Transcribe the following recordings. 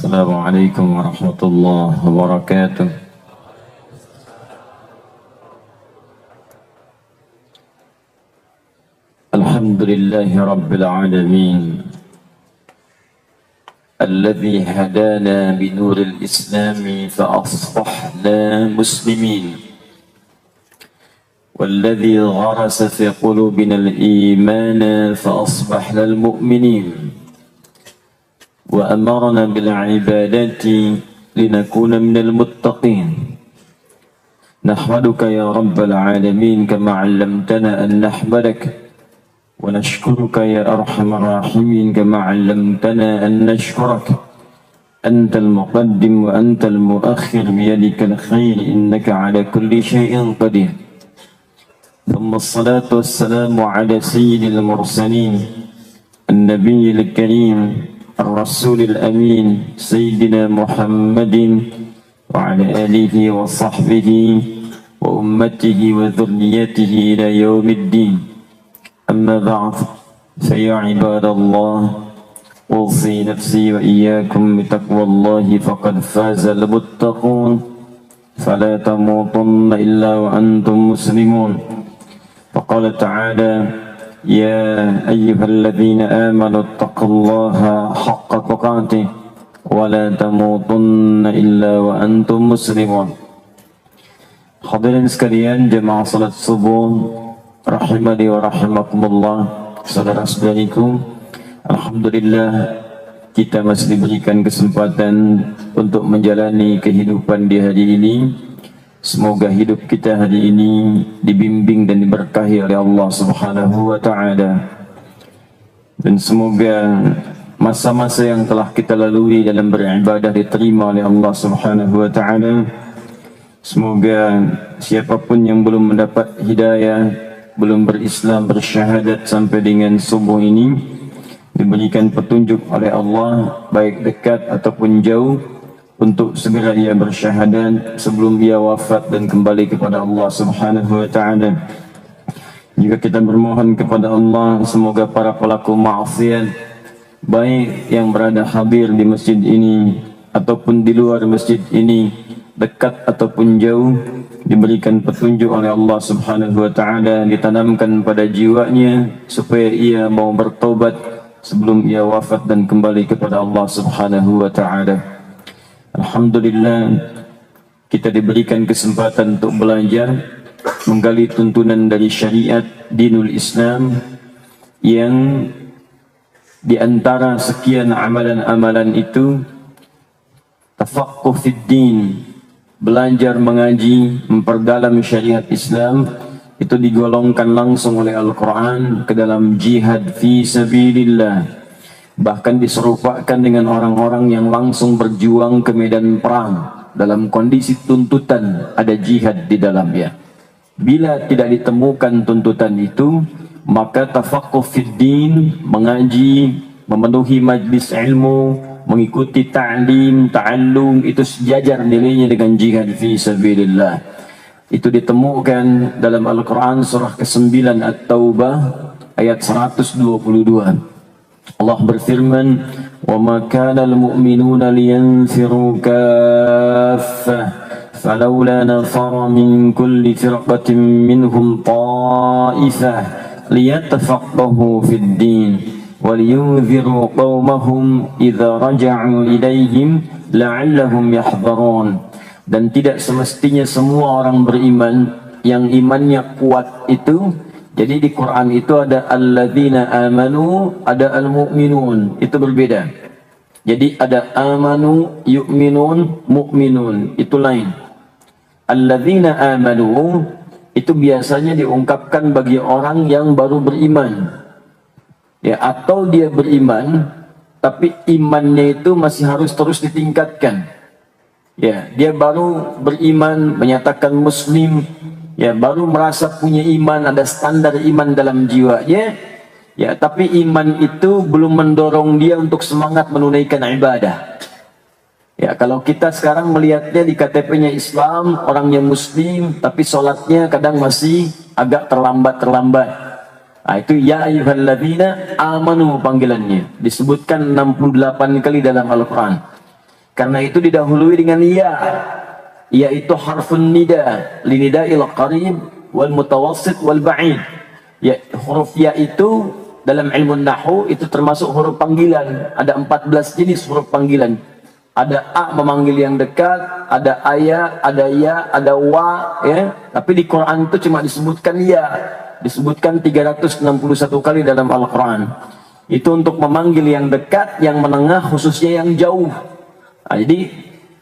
Assalamualaikum warahmatullahi wabarakatuh. Alhamdulillahi rabbil alamin, alladhi hadana binuril islami fa asbahna muslimin, walladhi gharasa fi qulubina al-iman fa asbahna al-mu'minin, wa amarna bil ibadati linakuna minal muttaqin. Nahmaduka ya rabbal alamin kama 'allamtana an nahmadaka wa nashkuruka ya arhamar rahimin kama 'allamtana an nashkuraka. Antal muqaddim wa antal muakhir biyadikal khair innaka 'ala kulli syai'in qadir. Thumma as-salatu was-salamu 'ala sayyidil mursalin an-nabiyil karim الرسول الأمين سيدنا محمد وعلى آله وصحبه وأمته وذريته إلى يوم الدين. أما بعد فيا عباد الله أوصي نفسي وإياكم بتقوى الله فقد فاز المتقون فلا تموتن إلا وأنتم مسلمون. فقال تعالى يا أيها الذين آمنوا اتقوا الله حق تقاته ولا تموتن إلا وأنتم مسلمون. Hadirin sekalian jemaah salat subuh rahimani wa rahimakumullah, saudara-saudariku, alhamdulillah kita masih diberikan kesempatan untuk menjalani kehidupan di hari ini. Semoga hidup kita hari ini dibimbing dan diberkahi oleh Allah Subhanahu wa ta'ala. Dan semoga masa-masa yang telah kita lalui dalam beribadah diterima oleh Allah Subhanahu wa ta'ala. Semoga siapapun yang belum mendapat hidayah, belum berislam, bersyahadat sampai dengan subuh ini, diberikan petunjuk oleh Allah, baik dekat ataupun jauh, untuk segera ia bersyahadat sebelum ia wafat dan kembali kepada Allah Subhanahu wa ta'ala. Juga kita bermohon kepada Allah, semoga para pelaku maksiat, baik yang berada hadir di masjid ini ataupun di luar masjid ini, dekat ataupun jauh, diberikan petunjuk oleh Allah Subhanahu wa ta'ala, ditanamkan pada jiwanya supaya ia mau bertobat sebelum ia wafat dan kembali kepada Allah Subhanahu wa ta'ala. Alhamdulillah kita diberikan kesempatan untuk belajar menggali tuntunan dari syariat dinul Islam, yang di antara sekian amalan-amalan itu tafaqquh fid din, belajar mengaji, memperdalam syariat Islam, itu digolongkan langsung oleh Al-Quran ke dalam jihad fi sabilillah. Bahkan diserupakan dengan orang-orang yang langsung berjuang ke medan perang dalam kondisi tuntutan ada jihad di dalamnya. Bila tidak ditemukan tuntutan itu, maka tafaqquh fid din, mengaji, memenuhi majlis ilmu, mengikuti ta'lim, ta'allum, itu sejajar nilainya dengan jihad fi sabilillah. Itu ditemukan dalam Al-Quran surah ke-9 At-Taubah ayat 122. Allah berfirman, وَمَا كَانَ الْمُؤْمِنُونَ لِيَنْفِرُوا كَافَّةً فَلَوْلَا نَفَرَ مِنْ كُلِّ فِرْقَةٍ مِّنْهُمْ طَائِفَةٌ لِيَتَفَقَّهُوا فِي الدِّينِ وَلِيُنْذِرُوا قَوْمَهُمْ إِذَا رَجَعُوا إِلَيْهِمْ لَعَلَّهُمْ يَحْذَرُونَ. Dan tidak semestinya semua orang beriman yang imannya kuat itu. Jadi di Quran itu ada alladzina amanu, ada al-mu'minun, itu berbeda. Jadi ada amanu, yu'minun, mu'minun, itu lain. Alladzina amanu itu biasanya diungkapkan bagi orang yang baru beriman. Ya, atau dia beriman tapi imannya itu masih harus terus ditingkatkan. Ya, dia baru beriman, menyatakan muslim, ya, baru merasa punya iman, ada standar iman dalam jiwanya, ya, tapi iman itu belum mendorong dia untuk semangat menunaikan ibadah. Ya, kalau kita sekarang melihatnya di KTP-nya Islam, orangnya muslim, tapi sholatnya kadang masih agak terlambat-terlambat. Nah, itu ya ayyuhalladzina amanu panggilannya. Disebutkan 68 kali dalam Al-Quran. Karena itu didahului dengan ya, yaitu harfun nida, linida'il qarib wal mutawassit wal ba'id. Ya, huruf ya itu dalam ilmu nahwu itu termasuk huruf panggilan. Ada 14 jenis huruf panggilan. Ada a memanggil yang dekat, ada aya, ada ya, ada wa, ya. Tapi di Quran itu cuma disebutkan ya, disebutkan 361 kali dalam Al-Quran. Itu untuk memanggil yang dekat, yang menengah, khususnya yang jauh. Nah, jadi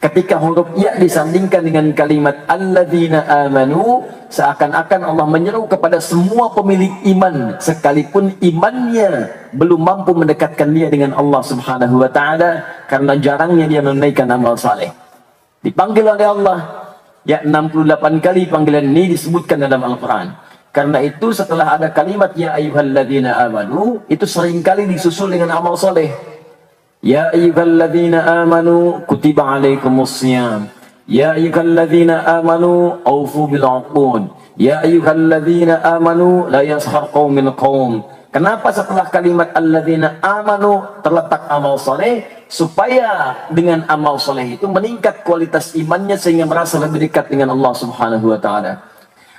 ketika huruf ya disandingkan dengan kalimat alladzina amanu, seakan-akan Allah menyeru kepada semua pemilik iman, sekalipun imannya belum mampu mendekatkan dia dengan Allah Subhanahu wa taala karena jarangnya dia menunaikan amal saleh. Dipanggil oleh Allah, ya 68 kali panggilan ini disebutkan dalam Al-Qur'an. Karena itu setelah ada kalimat ya ayyuhalladzina amanu, itu seringkali disusul dengan amal saleh. Ya ayyuhalladzina amanu kutiba alaikumusiyam. Ya ayyuhalladzina amanu aufu bil 'uqud. Ya ayyuhalladzina amanu la yaskhar qaumin qaum. Kenapa setelah kalimat alladzina amanu terletak amal saleh? Supaya dengan amal saleh itu meningkat kualitas imannya sehingga merasa lebih dekat dengan Allah Subhanahu wa taala.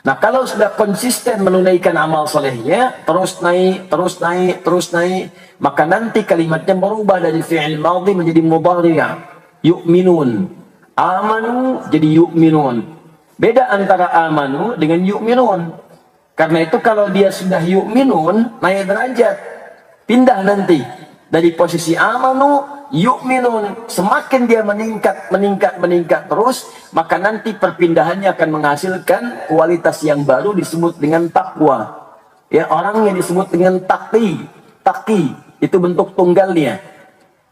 Nah, kalau sudah konsisten menunaikan amal solehnya, terus naik, terus naik, terus naik, maka nanti kalimatnya berubah dari fi'il madhi menjadi mudhari'. Yu'minun. Amanu jadi yu'minun. Beda antara amanu dengan yu'minun. Karena itu kalau dia sudah yu'minun, naik derajat. Pindah nanti. Dari posisi amanu, yu'minun. Semakin dia meningkat terus, maka nanti perpindahannya akan menghasilkan kualitas yang baru disebut dengan takwa. Ya, orang yang disebut dengan taqi. Taqi itu bentuk tunggalnya.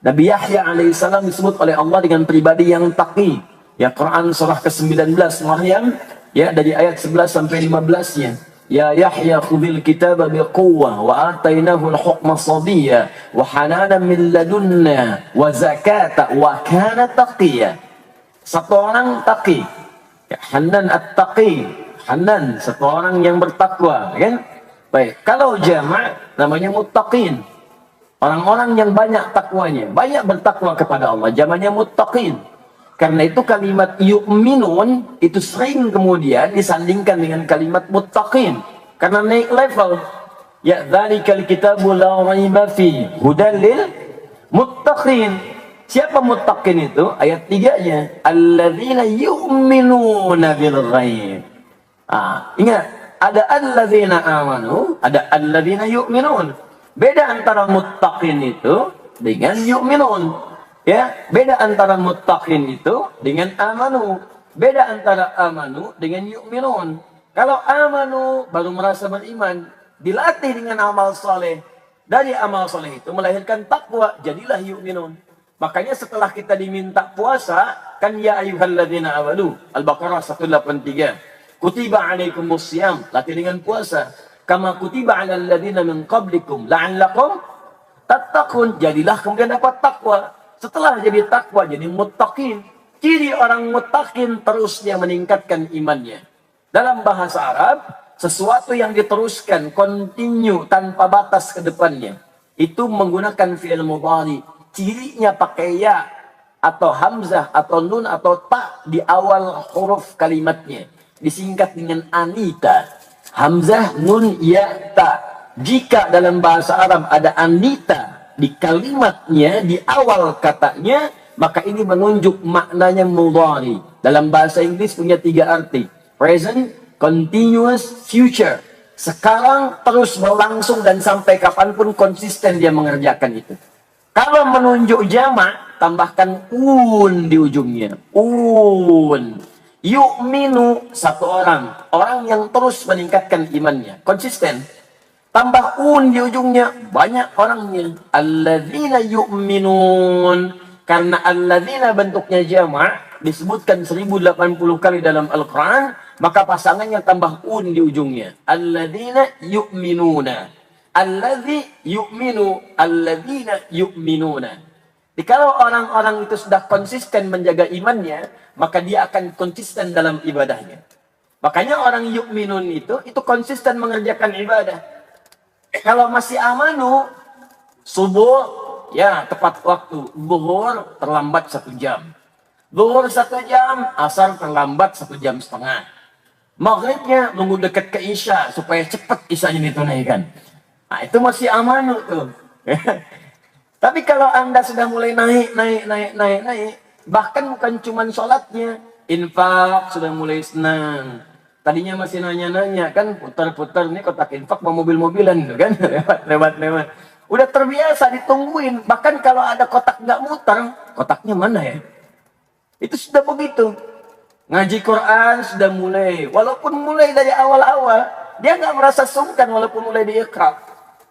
Nabi Yahya alaihissalam disebut oleh Allah dengan pribadi yang taqi. Ya, Quran surah ke-19 Maryam, ya, dari ayat 11 sampai 15-nya. Ya Yahya khudhil kitaba biquwwah wa atainahu al-hukma sabiyya wa hananan min ladunna wa zakata wa kana taqiyya. Satu orang taqi, ya, Hanan at-taqi. Hanan, satu orang yang bertakwa, kan? Baik, kalau jama' namanya muttaqin. Orang-orang yang banyak takwanya, banyak bertakwa kepada Allah, jamaknya muttaqin. Karena itu kalimat yu'minun itu sering kemudian disandingkan dengan kalimat muttaqin. Karena naik level. Ya dzalikal kitabu la raiba fi hudal lil muttaqin. Siapa muttaqin itu? Ayat 3-nya. Alladzina yu'minuna bil ghaib. Ingat, ada alladzina amanu, ada alladzina yu'minun. Beda antara muttaqin itu dengan yu'minun. Ya, beda antara muttaqin itu dengan amanu. Beda antara amanu dengan yu'minun. Kalau amanu baru merasa beriman, dilatih dengan amal soleh. Dari amal soleh itu melahirkan takwa, jadilah yu'minun. Makanya setelah kita diminta puasa, kan ya ayyuhalladzina amanu, Al-Baqarah 183. Kutiba alaikumusiyam, latih dengan puasa. Kama kutiba alal ladzina min qablikum la'allakum tattaqun, jadilah kemudian dapat takwa. Setelah jadi takwa, jadi muttaqin. Ciri orang muttaqin terus dia meningkatkan imannya. Dalam bahasa Arab, sesuatu yang diteruskan, continue, tanpa batas ke depannya. Itu menggunakan fi'il mudhari. Cirinya pakai ya, atau hamzah, atau nun, atau ta di awal huruf kalimatnya. Disingkat dengan anita. Hamzah, nun, ya, ta. Jika dalam bahasa Arab ada anita di kalimatnya, di awal katanya, maka ini menunjuk maknanya mudhari. Dalam bahasa Inggris punya 3 arti. Present, continuous, future. Sekarang terus berlangsung dan sampai kapanpun konsisten dia mengerjakan itu. Kalau menunjuk jamak, tambahkan un di ujungnya. Un. Yu'minu, satu orang. Orang yang terus meningkatkan imannya. Konsisten. Tambah un di ujungnya, banyak orangnya. Alladzina yu'minun. Karena alladzina bentuknya jama' disebutkan 1080 kali dalam Al-Quran, maka pasangannya tambah un di ujungnya. Alladzina yu'minuna. Alladzi yu'minu. Alladzina yu'minuna. Jadi kalau orang-orang itu sudah konsisten menjaga imannya, maka dia akan konsisten dalam ibadahnya. Makanya orang yu'minun itu konsisten mengerjakan ibadah. Kalau masih amanu, subuh, ya tepat waktu. Zuhur terlambat 1 jam. Zuhur 1 jam, asar terlambat 1 jam setengah. Maghribnya nunggu dekat ke Isya supaya cepat Isyanya ditunaikan. Nah, itu masih aman tuh. Tapi kalau Anda sudah mulai naik, bahkan bukan cuma sholatnya, infak sudah mulai senang. Tadinya masih nanya-nanya kan, putar-putar nih kotak infak mau mobil-mobilan gitu kan, lewat. Udah terbiasa ditungguin. Bahkan kalau ada kotak nggak muter, kotaknya mana ya? Itu sudah begitu. Ngaji Quran sudah mulai. Walaupun mulai dari awal-awal, dia nggak merasa sungkan walaupun mulai di Iqra.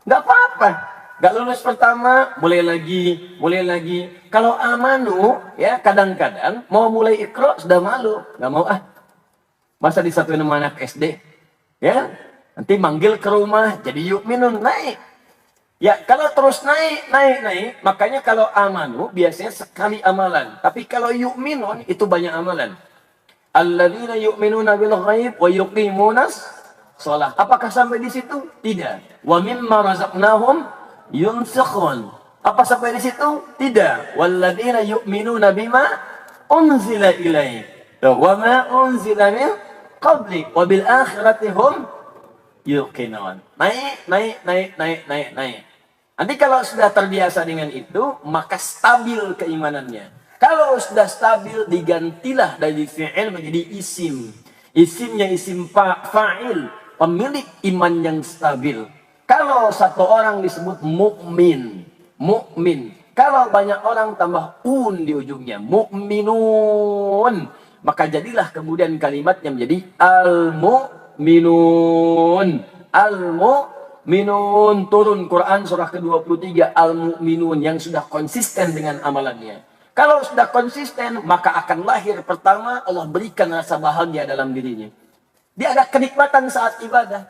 Nggak apa-apa. Nggak lulus pertama, mulai lagi. Kalau amanu, ya kadang-kadang mau mulai Iqra sudah malu. Nggak mau masa disatuin sama anak SD. Ya, nanti manggil ke rumah, jadi yu'minun, naik. Ya, kalau terus naik. Makanya kalau amanu biasanya sekali amalan. Tapi kalau yu'minun itu banyak amalan. Alladzina yu'minuna bil ghaib wa yuqimunas shalah. Apakah sampai di situ? Tidak. Wa mimma razaqnahum yunfiqun. Apa sampai di situ? Tidak. Walladzina yu'minuna bima unzila ilaik wa ma unzila min qablik wa bil akhirati hum yuqinun. Naik. Nanti kalau sudah terbiasa dengan itu, maka stabil keimanannya. Kalau sudah stabil, digantilah dari fi'il menjadi isim. Isimnya isim fa'il, pemilik iman yang stabil. Kalau satu orang disebut mukmin. Kalau banyak orang tambah di ujungnya, mukminun. Maka jadilah kemudian kalimatnya menjadi al-mu'minun. Al-mu'minun, turun Quran surah ke-23, al-mu'minun, yang sudah konsisten dengan amalannya. Kalau sudah konsisten, maka akan lahir pertama Allah berikan rasa bahagia dalam dirinya. Dia ada kenikmatan saat ibadah.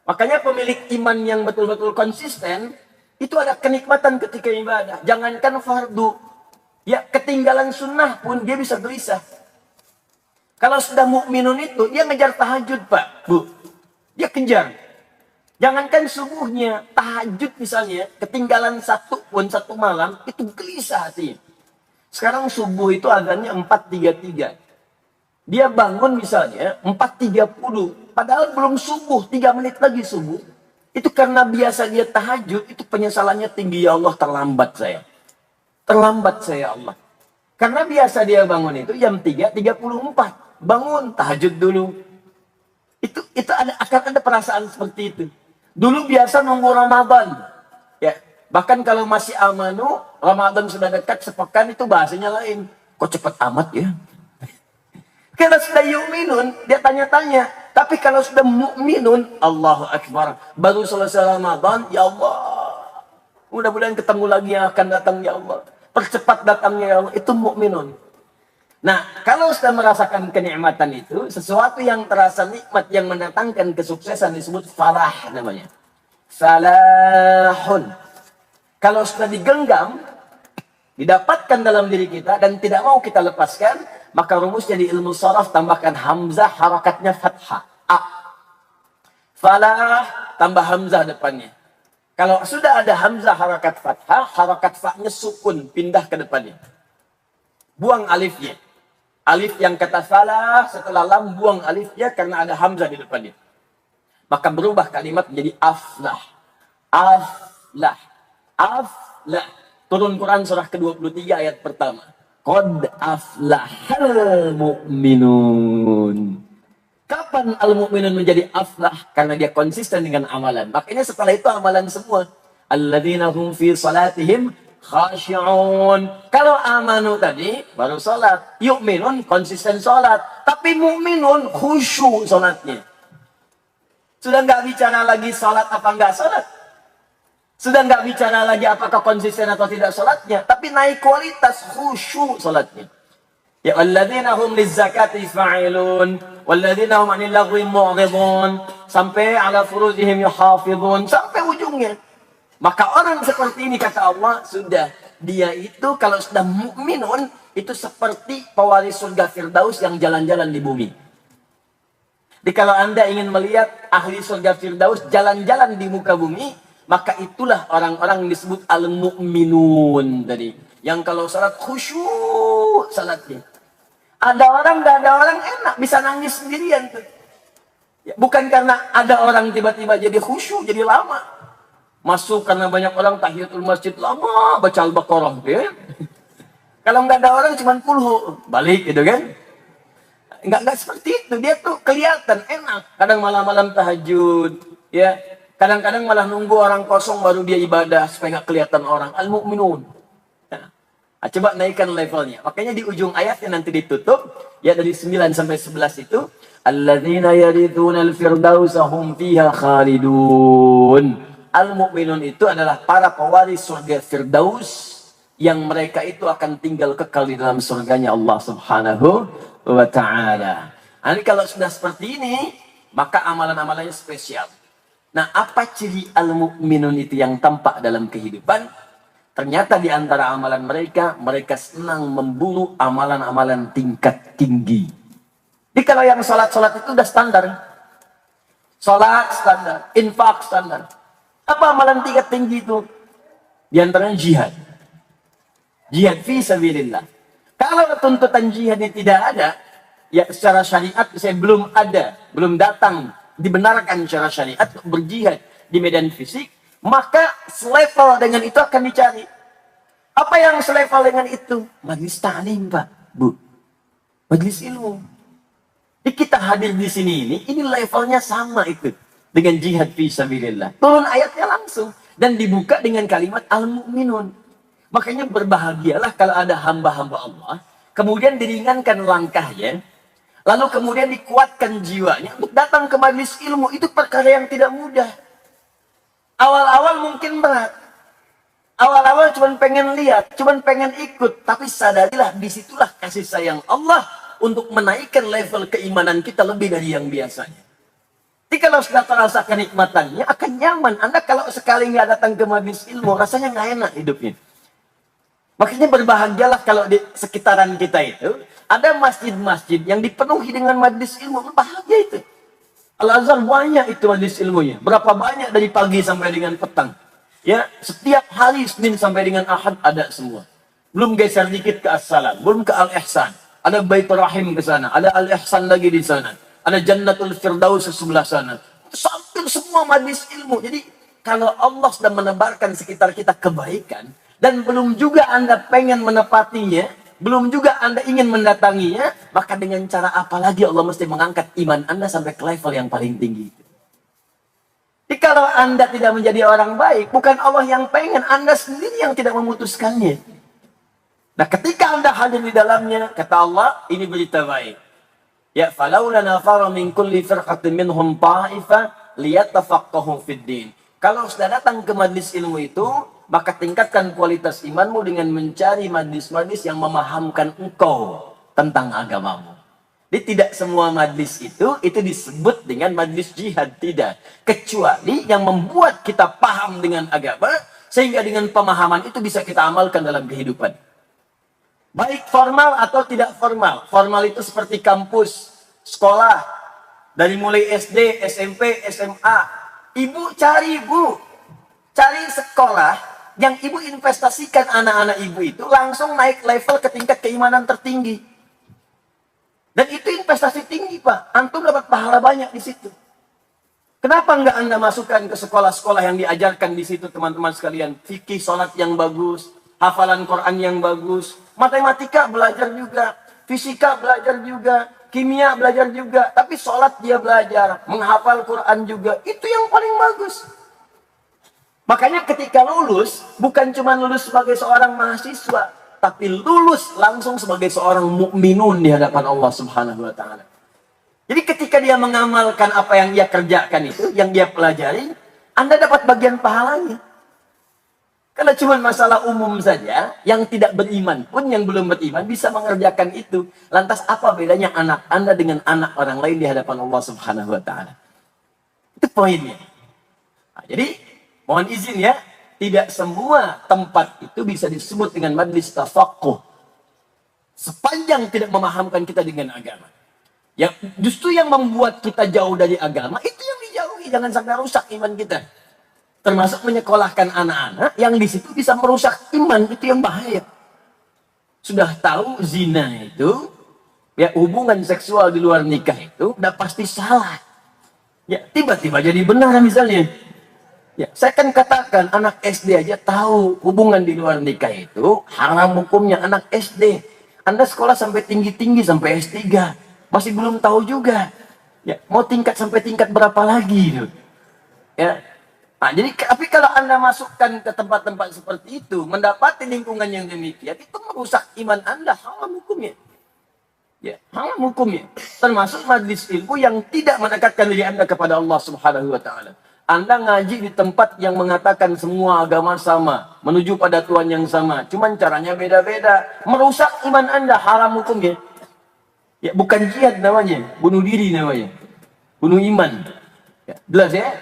Makanya pemilik iman yang betul-betul konsisten, itu ada kenikmatan ketika ibadah. Jangankan fardu, ya ketinggalan sunnah pun dia bisa gelisah. Kalau sudah mukminun itu, dia ngejar tahajud, Pak, Bu. Dia kejar. Jangankan subuhnya, tahajud misalnya, ketinggalan satu malam, itu gelisah hatinya. Sekarang subuh itu azannya 4.33. Dia bangun misalnya 4.30. Padahal belum subuh, 3 menit lagi subuh. Itu karena biasa dia tahajud, itu penyesalannya tinggi. Ya Allah, terlambat saya Allah. Karena biasa dia bangun itu jam 3.34. Bangun, tahajud dulu. Itu akan ada perasaan seperti itu. Dulu biasa nunggu Ramadan. Ya, bahkan kalau masih amanu, Ramadan sudah dekat sepekan, itu bahasanya lain. Kok cepat amat ya? Kalau sudah yu'minun, dia tanya-tanya. Tapi kalau sudah mu'minun, Allahu Akbar. Baru selesai Ramadan, ya Allah. Mudah-mudahan ketemu lagi yang akan datang, ya Allah. Percepat datangnya, ya Allah. Itu mu'minun. Nah, kalau sudah merasakan kenikmatan itu, sesuatu yang terasa nikmat yang mendatangkan kesuksesan disebut falah namanya. Falahun. Kalau sudah digenggam, didapatkan dalam diri kita dan tidak mau kita lepaskan, maka rumusnya di ilmu sharaf tambahkan hamzah, harakatnya fathah. A. Falah tambah hamzah depannya. Kalau sudah ada hamzah harakat fathah, harakat fa-nya sukun, pindah ke depannya. Buang alifnya. Alif yang kata falah, setelah lam buang alifnya karena ada hamzah di depannya. Maka berubah kalimat menjadi aflah. Aflah. Aflah. Turun Quran surah ke-23 ayat pertama. Qad aflahal mu'minun. Kapan al-mu'minun menjadi aflah? Karena dia konsisten dengan amalan. Makanya setelah itu amalan semua. Alladzina hum fi salatihim khashi'un. Kalau amanu tadi baru salat. Yu'minun konsisten salat. Tapi mu'minun khusyuk salatnya. Sudah nggak bicara lagi salat apa nggak salat. Sudah nggak bicara lagi apakah konsisten atau tidak salatnya, tapi naik kualitas khusyuk salatnya. Ya alladzina hum lizzakati fa'ilun walladzina hum 'anil lagwi mu'ridun sampai ala furujihim yuhafizun sampai ujungnya. Maka orang seperti ini kata Allah, sudah dia itu kalau sudah mukminun itu seperti pewaris surga Firdaus yang jalan-jalan di bumi. Jadi kalau Anda ingin melihat ahli surga Firdaus jalan-jalan di muka bumi, maka itulah orang-orang yang disebut al-mu'minun tadi. Yang kalau salat khusyuk salatnya. Ada orang, gak ada orang enak, bisa nangis sendirian tuh. Ya, bukan karena ada orang tiba-tiba jadi khusyuk, jadi lama. Masuk karena banyak orang tahiyatul masjid lama, baca Al-Baqarah. Ya. Kalau nggak ada orang cuma kulhu, balik gitu kan. Nggak seperti itu, dia tuh kelihatan enak. Kadang malam-malam tahajud, ya. Kadang-kadang malah nunggu orang kosong baru dia ibadah supaya nggak kelihatan orang. Al-mu'minun. Ya. Nah, coba naikkan levelnya. Makanya di ujung ayatnya nanti ditutup, ya dari 9 sampai 11 itu, alladzina yarithuna al-firdausa hum fiha khalidun. Al-mu'minun itu adalah para pewaris surga Firdaus yang mereka itu akan tinggal kekal di dalam surganya Allah Subhanahu wa taala. Nah, kalau sudah seperti ini, maka amalan-amalannya spesial. Nah, apa ciri al-mu'minun itu yang tampak dalam kehidupan? Ternyata di antara amalan mereka, mereka senang membunuh amalan-amalan tingkat tinggi. Jadi kalau yang salat-salat itu udah standar. Salat standar, infak standar. Apa amalan tingkat tinggi itu? Di antaranya jihad. Jihad fi sabilillah. Kalau tuntutan jihad ini tidak ada, ya secara syariat saya belum ada, belum datang dibenarkan secara syariat berjihad di medan fisik, maka selevel dengan itu akan dicari. Apa yang selevel dengan itu? Majlis ta'lim, Pak, Bu. Majlis ilmu. Jadi kita hadir di sini ini levelnya sama itu dengan jihad fi sabilillah. Turun ayatnya langsung dan dibuka dengan kalimat al-mu'minun. Makanya berbahagialah kalau ada hamba-hamba Allah, kemudian diringankan langkahnya, lalu kemudian dikuatkan jiwanya untuk datang ke majelis ilmu. Itu perkara yang tidak mudah. Awal-awal mungkin berat. Awal-awal cuma pengen lihat, cuma pengen ikut. Tapi sadarilah, disitulah kasih sayang Allah untuk menaikkan level keimanan kita lebih dari yang biasanya. Jadi kalau sudah terasa kenikmatannya, akan nyaman. Anda kalau sekali nggak datang ke majelis ilmu, rasanya nggak enak hidupnya. Makanya berbahagialah kalau di sekitaran kita itu ada masjid-masjid yang dipenuhi dengan majelis ilmu. Bahagia itu. Al-Azhar banyak itu majelis ilmunya. Berapa banyak dari pagi sampai dengan petang. Ya, setiap hari Senin sampai dengan Ahad ada semua. Belum geser dikit ke As-Salam, belum ke Al-Ihsan. Ada Baitur Rahim ke sana, ada Al-Ihsan lagi di sana. Ada Jannatul Firdaus sebelah sana. Hampir semua majelis ilmu. Jadi kalau Allah sudah menebarkan sekitar kita kebaikan, dan belum juga Anda pengen menepatinya, belum juga Anda ingin mendatanginya, maka dengan cara apa lagi Allah mesti mengangkat iman Anda sampai ke level yang paling tinggi. Jadi kalau Anda tidak menjadi orang baik, bukan Allah yang pengen, Anda sendiri yang tidak memutuskannya. Nah, ketika Anda hadir di dalamnya, kata Allah, ini berita baik. Ya, falaula nafara min kulli firqatin minhum ta'ifa liyatafaqahu fid din. Kalau sudah datang ke majlis ilmu itu, maka tingkatkan kualitas imanmu dengan mencari majlis-majlis yang memahamkan engkau tentang agamamu. Jadi tidak semua majlis itu disebut dengan majlis jihad, tidak. Kecuali yang membuat kita paham dengan agama, sehingga dengan pemahaman itu bisa kita amalkan dalam kehidupan. Baik formal atau tidak formal. Formal itu seperti kampus, sekolah. Dari mulai SD, SMP, SMA. Ibu cari sekolah yang ibu investasikan anak-anak ibu itu langsung naik level ke tingkat keimanan tertinggi. Dan itu investasi tinggi, Pak. Antum dapat pahala banyak di situ. Kenapa enggak Anda masukkan ke sekolah-sekolah yang diajarkan di situ, teman-teman sekalian? Fikih sholat yang bagus, hafalan Quran yang bagus, matematika belajar juga, fisika belajar juga, kimia belajar juga, tapi sholat dia belajar, menghafal Quran juga, itu yang paling bagus. Makanya ketika lulus, bukan cuma lulus sebagai seorang mahasiswa, tapi lulus langsung sebagai seorang mukminun di hadapan Allah Subhanahu wa taala. Jadi ketika dia mengamalkan apa yang dia kerjakan itu, yang dia pelajari, Anda dapat bagian pahalanya. Kalau cuma masalah umum saja, yang tidak beriman pun, yang belum beriman bisa mengerjakan itu. Lantas apa bedanya anak Anda dengan anak orang lain di hadapan Allah Subhanahu wa taala? Itu poinnya. Nah, jadi mohon izin ya, tidak semua tempat itu bisa disebut dengan majlis tafaqquh. Sepanjang tidak memahamkan kita dengan agama. Yang justru yang membuat kita jauh dari agama, itu yang dijauhi. Jangan sampai rusak iman kita. Termasuk menyekolahkan anak-anak yang di situ bisa merusak iman, itu yang bahaya. Sudah tahu zina itu, ya hubungan seksual di luar nikah itu udah pasti salah. Ya tiba-tiba jadi benar misalnya. Ya, saya kan katakan anak SD aja tahu hubungan di luar nikah itu haram hukumnya anak SD. Anda sekolah sampai tinggi-tinggi sampai S3 masih belum tahu juga. Ya, mau tingkat sampai tingkat berapa lagi itu? Ya. Nah, jadi tapi kalau Anda masukkan ke tempat-tempat seperti itu, mendapati lingkungan yang demikian, itu merusak iman Anda, haram hukumnya. Ya, haram hukumnya. Termasuk majlis ilmu yang tidak mendekatkan diri Anda kepada Allah Subhanahu wa taala. Anda ngaji di tempat yang mengatakan semua agama sama, menuju pada Tuhan yang sama, cuman caranya beda-beda, merusak iman Anda, haram hukumnya. Ya, bukan jihad namanya, bunuh diri namanya. Bunuh iman. Ya, jelas ya?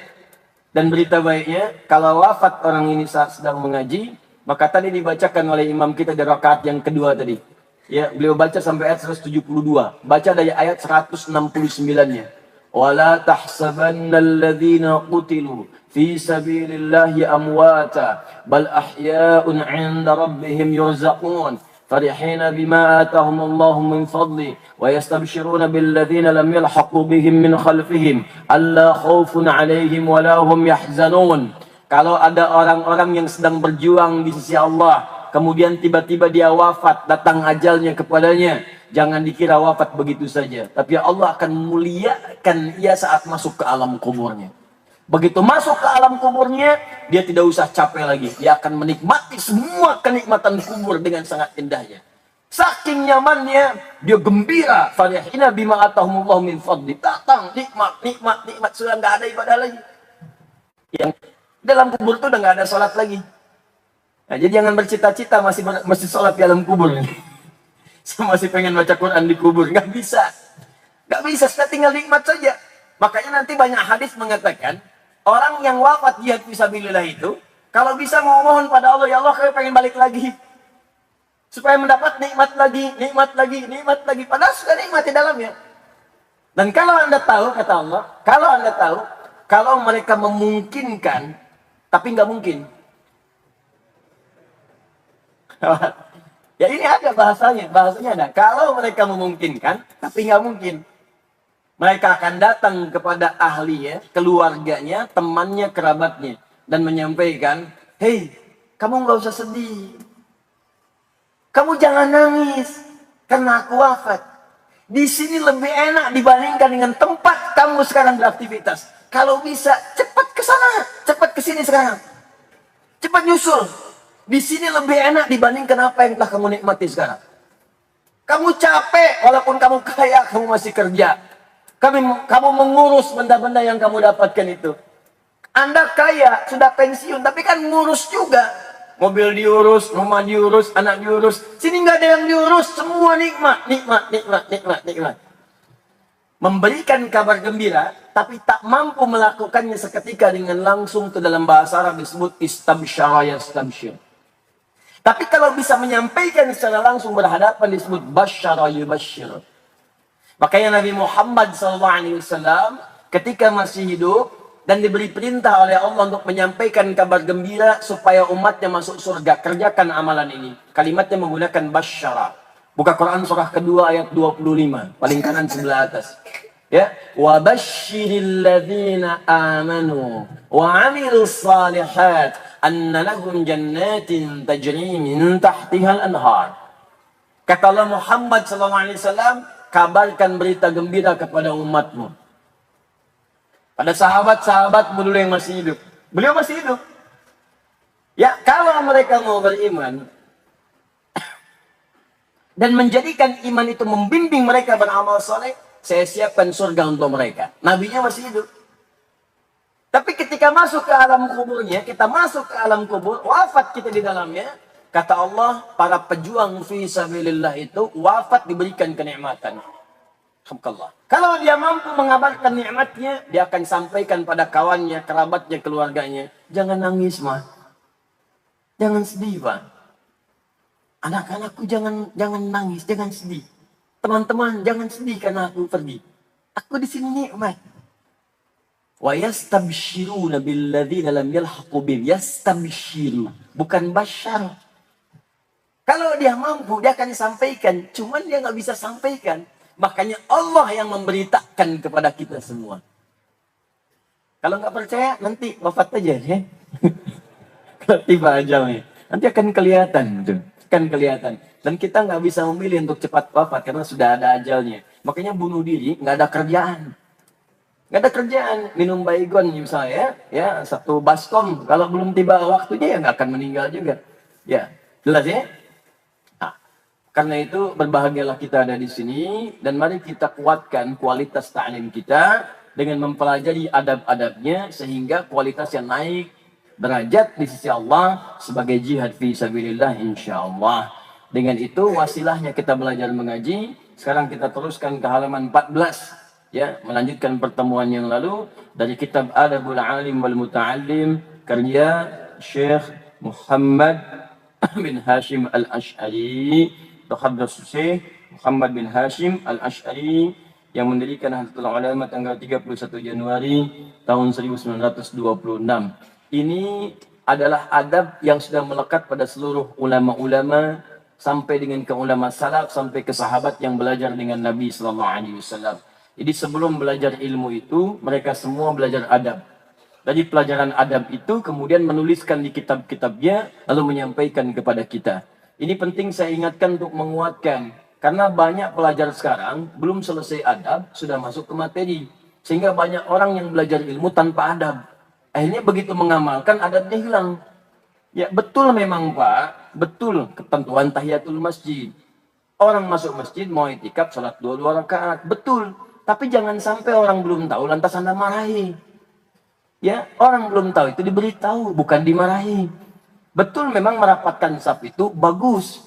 Dan berita baiknya, kalau wafat orang ini saat sedang mengaji, maka tadi dibacakan oleh imam kita di rakaat yang kedua tadi. Ya, beliau baca sampai ayat 172. Baca dari ayat 169-nya. Wala tahsabannal ladzina qutilu fi sabilillahi amwata bal ahya'un 'inda rabbihim yurzaqun farihina bima atahumullahu min fadli wa yastabshiruna billadzina lam yalhaqu bihim min khalfihim alla khaufun 'alaihim wa la hum yahzanun. Kalau ada orang-orang yang sedang berjuang di sisi Allah, kemudian tiba-tiba dia wafat, datang ajalnya kepadanya, jangan dikira wafat begitu saja. Tapi Allah akan muliakan ia saat masuk ke alam kuburnya. Begitu masuk ke alam kuburnya, dia tidak usah capek lagi. Dia akan menikmati semua kenikmatan kubur dengan sangat indahnya. Saking nyamannya, dia gembira. Farihina bima atahumullahu min fadli. Datang, nikmat. Sudah nggak ada ibadah lagi. Yang dalam kubur itu udah nggak ada sholat lagi. Nah, jadi jangan bercita-cita masih sholat di alam kubur. Saya masih pengen baca Quran di kubur. Nggak bisa. Nggak bisa, sudah tinggal nikmat saja. Makanya nanti banyak hadis mengatakan, orang yang wafat jihad fisabilillah itu, kalau bisa mau mohon pada Allah, ya Allah, saya pengen balik lagi. Supaya mendapat nikmat lagi. Padahal sudah nikmat di dalamnya. Dan kalau Anda tahu, kata Allah, kalau mereka memungkinkan, tapi nggak mungkin. Ya ini ada bahasanya ada. Kalau mereka memungkinkan, tapi nggak mungkin. Mereka akan datang kepada ahlinya, keluarganya, temannya, kerabatnya, dan menyampaikan, hei, kamu nggak usah sedih. Kamu jangan nangis, karena aku wafat. Di sini lebih enak dibandingkan dengan tempat kamu sekarang beraktivitas. Kalau bisa, cepat ke sana, cepat ke sini sekarang. Cepat nyusul. Di sini lebih enak dibandingkan apa yang telah kamu nikmati sekarang. Kamu capek, walaupun kamu kaya, kamu masih kerja. Kamu mengurus benda-benda yang kamu dapatkan itu. Anda kaya, sudah pensiun, tapi kan ngurus juga. Mobil diurus, rumah diurus, anak diurus. Sini nggak ada yang diurus, semua nikmat. Memberikan kabar gembira, tapi tak mampu melakukannya seketika dengan langsung, itu dalam bahasa Arab disebut istabsyara yastabsyir. Tapi kalau bisa menyampaikan secara langsung berhadapan disebut basyara yubasyir. Makanya Nabi Muhammad SAW ketika masih hidup dan diberi perintah oleh Allah untuk menyampaikan kabar gembira supaya umatnya masuk surga, kerjakan amalan ini. Kalimatnya menggunakan basyara. Buka Quran surah kedua ayat 25, paling kanan sebelah atas. Ya, wa basyiril ladzina amanu wa 'amilus shalihat anna lahum jannatin tajri min tahtihal anhar. Kata Allah Muhammad SAW, kabarkan berita gembira kepada umatmu. Pada sahabat-sahabatmu dulu yang masih hidup. Beliau masih hidup. Ya, kalau mereka mau beriman dan menjadikan iman itu membimbing mereka beramal soleh, saya siapkan surga untuk mereka. Nabinya masih hidup. Tapi ketika masuk ke alam kuburnya, kita masuk ke alam kubur, wafat kita di dalamnya, kata Allah, para pejuang fi sabilillah itu wafat diberikan kenikmatan. Alhamdulillah. Kalau dia mampu mengabarkan nikmatnya, dia akan sampaikan pada kawannya, kerabatnya, keluarganya. Jangan nangis, mah. Jangan sedih, Pak. Anak-anakku jangan nangis, jangan sedih. Teman-teman, jangan sedih karena aku pergi. Aku di sini nikmat. Wa yastabshiruna billadzina lam yalhaqu bihim. Yastabshiru, bukan basyar. Kalau dia mampu, dia akan sampaikan. Cuman dia nggak bisa sampaikan. Makanya Allah yang memberitakan kepada kita semua. Kalau nggak percaya, nanti wafat aja ya. Kalau tiba ajalnya, nanti akan kelihatan tuh. Akan kelihatan. Dan kita nggak bisa memilih untuk cepat wafat karena sudah ada ajalnya. Makanya bunuh diri, nggak ada kerjaan. Nggak ada kerjaan. Minum baygon misalnya, ya satu baskom. Kalau belum tiba waktunya, ya nggak akan meninggal juga. Ya, jelas ya? Karena itu berbahagialah kita ada di sini dan mari kita kuatkan kualitas ta'lim kita dengan mempelajari adab-adabnya sehingga kualitasnya naik derajat di sisi Allah sebagai jihad fi sabilillah insyaallah. Dengan itu wasilahnya kita belajar mengaji. Sekarang kita teruskan ke halaman 14 ya, melanjutkan pertemuan yang lalu dari kitab Adabul Alim wal Muta'allim karya Syekh Muhammad bin Hashim Al-Ash'ari. Tahaddatsu Syekh Muhammad bin Hashim Al-Ash'ari yang mendirikan Nahdlatul Ulama tanggal 31 Januari tahun 1926. Ini adalah adab yang sudah melekat pada seluruh ulama-ulama sampai dengan ke ulama salaf sampai ke sahabat yang belajar dengan Nabi sallallahu alaihi wasallam. Jadi sebelum belajar ilmu itu mereka semua belajar adab. Dari pelajaran adab itu kemudian menuliskan di kitab-kitabnya lalu menyampaikan kepada kita. Ini penting saya ingatkan untuk menguatkan. Karena banyak pelajar sekarang belum selesai adab, sudah masuk ke materi. Sehingga banyak orang yang belajar ilmu tanpa adab. Akhirnya begitu mengamalkan, adabnya hilang. Ya betul memang Pak, betul ketentuan tahiyatul masjid. Orang masuk masjid mau itikaf, salat 2 rakaat. Betul. Tapi jangan sampai orang belum tahu, lantas Anda marahi. Ya, orang belum tahu itu diberitahu, bukan dimarahi. Betul memang merapatkan saf itu bagus.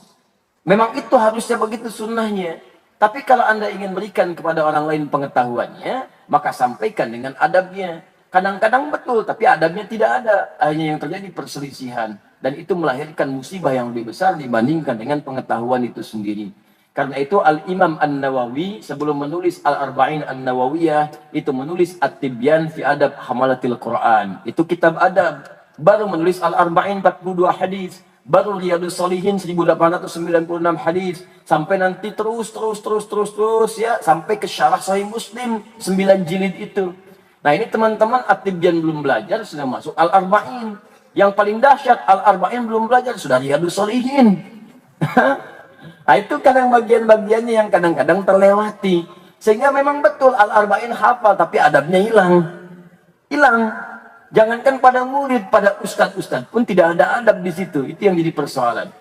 Memang itu harusnya begitu sunnahnya. Tapi kalau Anda ingin berikan kepada orang lain pengetahuannya, maka sampaikan dengan adabnya. Kadang-kadang betul, tapi adabnya tidak ada. Akhirnya yang terjadi perselisihan. Dan itu melahirkan musibah yang lebih besar dibandingkan dengan pengetahuan itu sendiri. Karena itu Al-Imam An-Nawawi sebelum menulis Al-Arba'in An-Nawawiyah, itu menulis At-Tibyan fi Adab Hamalatil Quran. Itu kitab adab. Baru menulis Al-Arba'in 42 hadis, baru Riyadhus Shalihin 1896 hadis, sampai nanti terus ya, sampai ke Syarah Sahih Muslim 9 jilid itu. Nah, ini teman-teman At-Tibyan belum belajar sudah masuk Al-Arba'in. Yang paling dahsyat Al-Arba'in belum belajar sudah Riyadhus Shalihin. Nah, itu kadang bagian-bagiannya yang kadang-kadang terlewati. Sehingga memang betul Al-Arba'in hafal tapi adabnya hilang. Hilang. Jangankan pada murid, pada ustadz-ustadz pun tidak ada adab di situ. Itu yang jadi persoalan.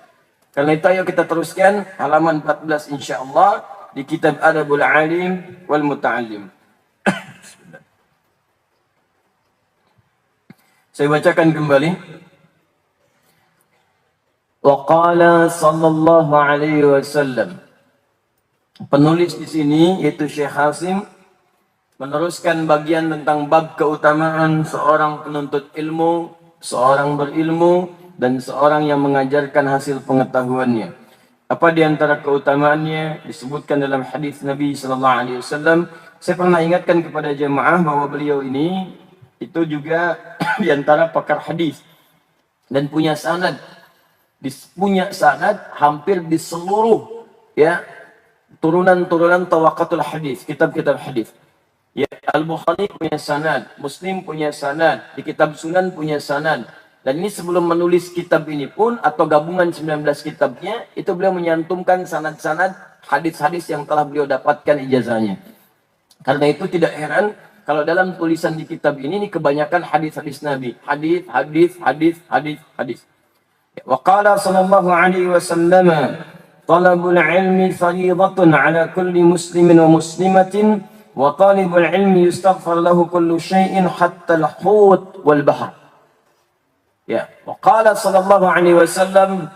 Karena itu ayo kita teruskan halaman 14 insyaallah di kitab Adabul Alim wal Muta'allim. Saya bacakan kembali. Wa qala sallallahu alaihi wasallam. Penulis di sini yaitu Syekh Hasim meneruskan bagian tentang bab keutamaan seorang penuntut ilmu, seorang berilmu, dan seorang yang mengajarkan hasil pengetahuannya. Apa di antara keutamaannya disebutkan dalam hadis Nabi sallallahu alaihi wasallam. Saya pernah ingatkan kepada jemaah bahwa beliau ini itu juga di antara pakar hadis dan punya sanad. Punya sanad hampir di seluruh ya turunan-turunan tawaqatul hadis, kitab-kitab hadis. Ya, Al-Bukhari punya sanad, Muslim punya sanad, di kitab Sunan punya sanad. Dan ini sebelum menulis kitab ini pun atau gabungan 19 kitabnya, itu beliau menyantumkan sanad-sanad hadis-hadis yang telah beliau dapatkan ijazahnya. Karena itu tidak heran kalau dalam tulisan di kitab ini kebanyakan hadis-hadis Nabi. Hadis. Wa qala sallallahu alaihi wasallam, "Talabul ilmi fariidatun 'ala kulli muslimin wa muslimatin." Wa talibul ilmi yustaghfar lahu kullu syai'in hatta al-hut wal bahr. Ya, wa qala sallallahu alaihi wasallam,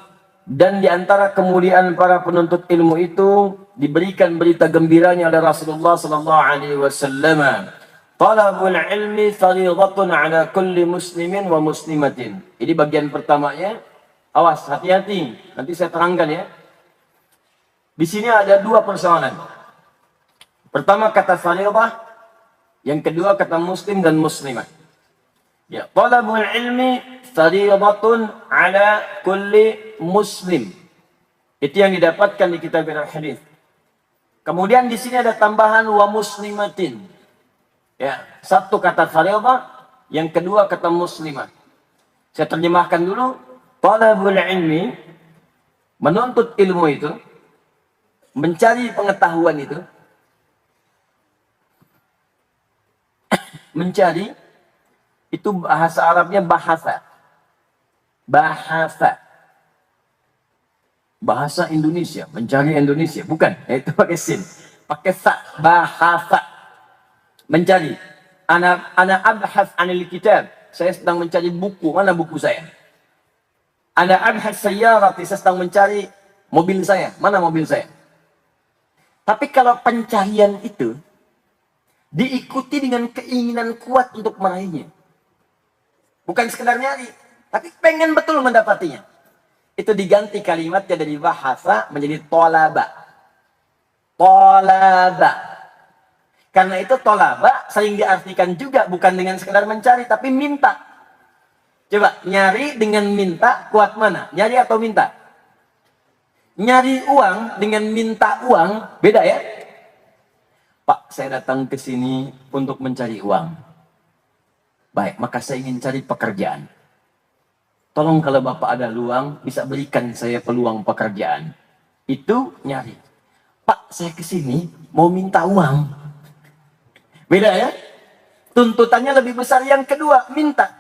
dan di antara kemuliaan para penuntut ilmu itu diberikan berita gembiranya oleh Rasulullah sallallahu alaihi wasallam. Talabul ilmi fariidatun 'ala kulli muslimin wa muslimatin. Ini bagian pertamanya. Awas, hati-hati. Nanti saya terangkan ya. Di sini ada dua persoalan. Pertama kata fariidah, Yang kedua kata Muslim dan Muslimah. Ya, talabul ilmi fardhatun ala kulli muslim. Itu yang didapatkan di kitab hadis. Kemudian di sini ada tambahan wa muslimatin. Ya, satu kata fardhah, yang kedua kata muslimah. Saya terjemahkan dulu. Talabul ilmi, menuntut ilmu itu, mencari pengetahuan itu, mencari itu bahasa Arabnya bahasa. Bahasa Indonesia, mencari Indonesia, bukan? Itu pakai sin, pakai sa, bahasa. Mencari. Ana abhas anil kitab. Saya sedang mencari buku. Mana buku saya? Ana abhas sayyarati. Saya sedang mencari mobil saya. Mana mobil saya? Tapi kalau pencarian itu diikuti dengan keinginan kuat untuk meraihnya. Bukan sekedar nyari, tapi pengen betul mendapatinya. Itu diganti kalimatnya dari bahasa menjadi tolaba. Tolaba. Karena itu tolaba sering diartikan juga bukan dengan sekedar mencari, tapi minta. Coba, nyari dengan minta kuat mana? Nyari atau minta? Nyari uang dengan minta uang, beda ya? Pak, saya datang ke sini untuk mencari uang. Baik, maka saya ingin cari pekerjaan. Tolong kalau Bapak ada luang, bisa berikan saya peluang pekerjaan. Itu nyari. Pak, saya ke sini mau minta uang. Beda ya? Tuntutannya lebih besar yang kedua, minta.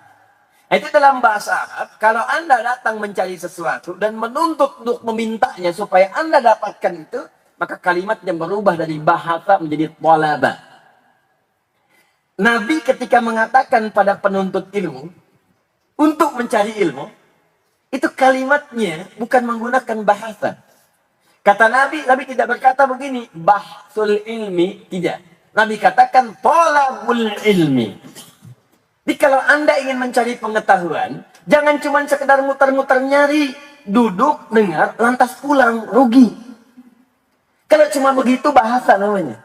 Itu dalam bahasa Arab, kalau Anda datang mencari sesuatu dan menuntut untuk memintanya supaya Anda dapatkan itu, maka kalimatnya berubah dari bahasa menjadi talaba. Nabi ketika mengatakan pada penuntut ilmu, untuk mencari ilmu, itu kalimatnya bukan menggunakan bahasa. Kata Nabi tidak berkata begini, bahsul ilmi, tidak. Nabi katakan, tolabul ilmi. Jadi kalau Anda ingin mencari pengetahuan, jangan cuma sekedar muter-muter nyari, duduk, dengar, lantas pulang, rugi. Kalau cuma begitu bahasa namanya.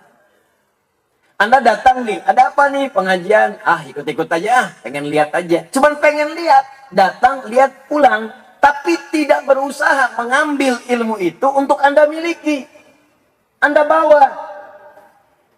Anda datang nih, ada apa nih pengajian? Ikut-ikut aja, pengen lihat aja. Cuman pengen lihat, datang, lihat, pulang. Tapi tidak berusaha mengambil ilmu itu untuk Anda miliki. Anda bawa.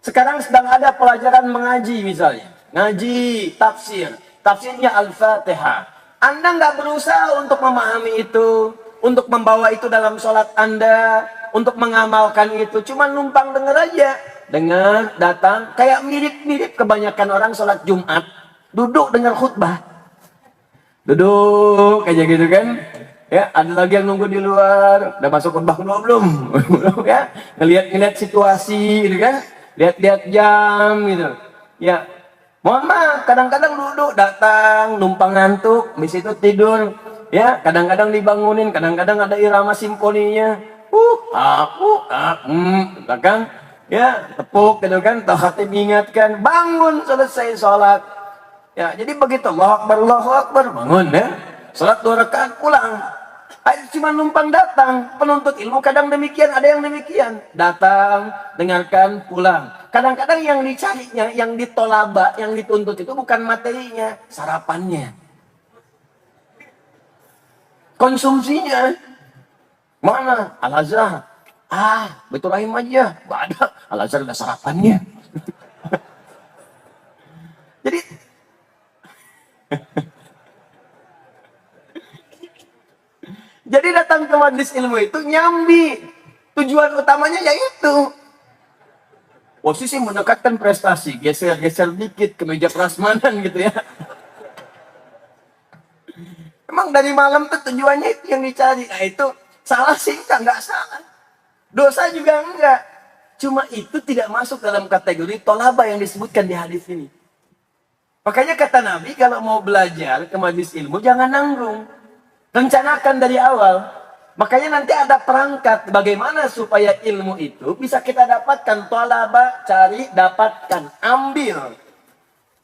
Sekarang sedang ada pelajaran mengaji misalnya. Ngaji, tafsir. Tafsirnya Al-Fatihah. Anda nggak berusaha untuk memahami itu. Untuk membawa itu dalam sholat Anda. Untuk mengamalkan itu. Cuma numpang denger aja. Dengar, datang, kayak mirip-mirip kebanyakan orang sholat Jumat. Duduk dengar khutbah. Duduk aja gitu kan. Ya, ada lagi yang nunggu di luar. Udah masuk khutbah kedua belum? Belum ya. Ngeliat situasi gitu kan. Lihat-lihat jam gitu. Ya, mohon maaf, kadang-kadang duduk, datang, numpang ngantuk, habis itu tidur. Ya, kadang-kadang dibangunin, kadang-kadang ada irama simponinya. Belakang. Ya, tepuk gitu kan, khatib ingatkan, bangun selesai sholat. Ya, jadi begitu, Allahu Akbar, bangun ya. Sholat 2 rakaat pulang. Cuma numpang datang. Penuntut ilmu kadang demikian, ada yang demikian. Datang, dengarkan, pulang. Kadang-kadang yang dicarinya, yang ditolaba, yang dituntut itu bukan materinya, sarapannya. Konsumsinya. Mana? Al-Azhar. Betul rahim aja. Gak ada. Al-Azhar udah sarapannya. Jadi jadi datang ke majelis ilmu itu nyambi. Tujuan utamanya yaitu posisi mendekatkan prestasi, geser-geser dikit ke meja prasmanan gitu ya. Emang dari malam tuh tujuannya itu yang dicari. Nah itu salah sih enggak salah. Dosa juga enggak. Cuma itu tidak masuk dalam kategori tolaba yang disebutkan di hadis ini. Makanya kata Nabi kalau mau belajar ke majelis ilmu jangan nanggung. Rencanakan dari awal. Makanya nanti ada perangkat bagaimana supaya ilmu itu bisa kita dapatkan. Tolaba, cari, dapatkan, ambil.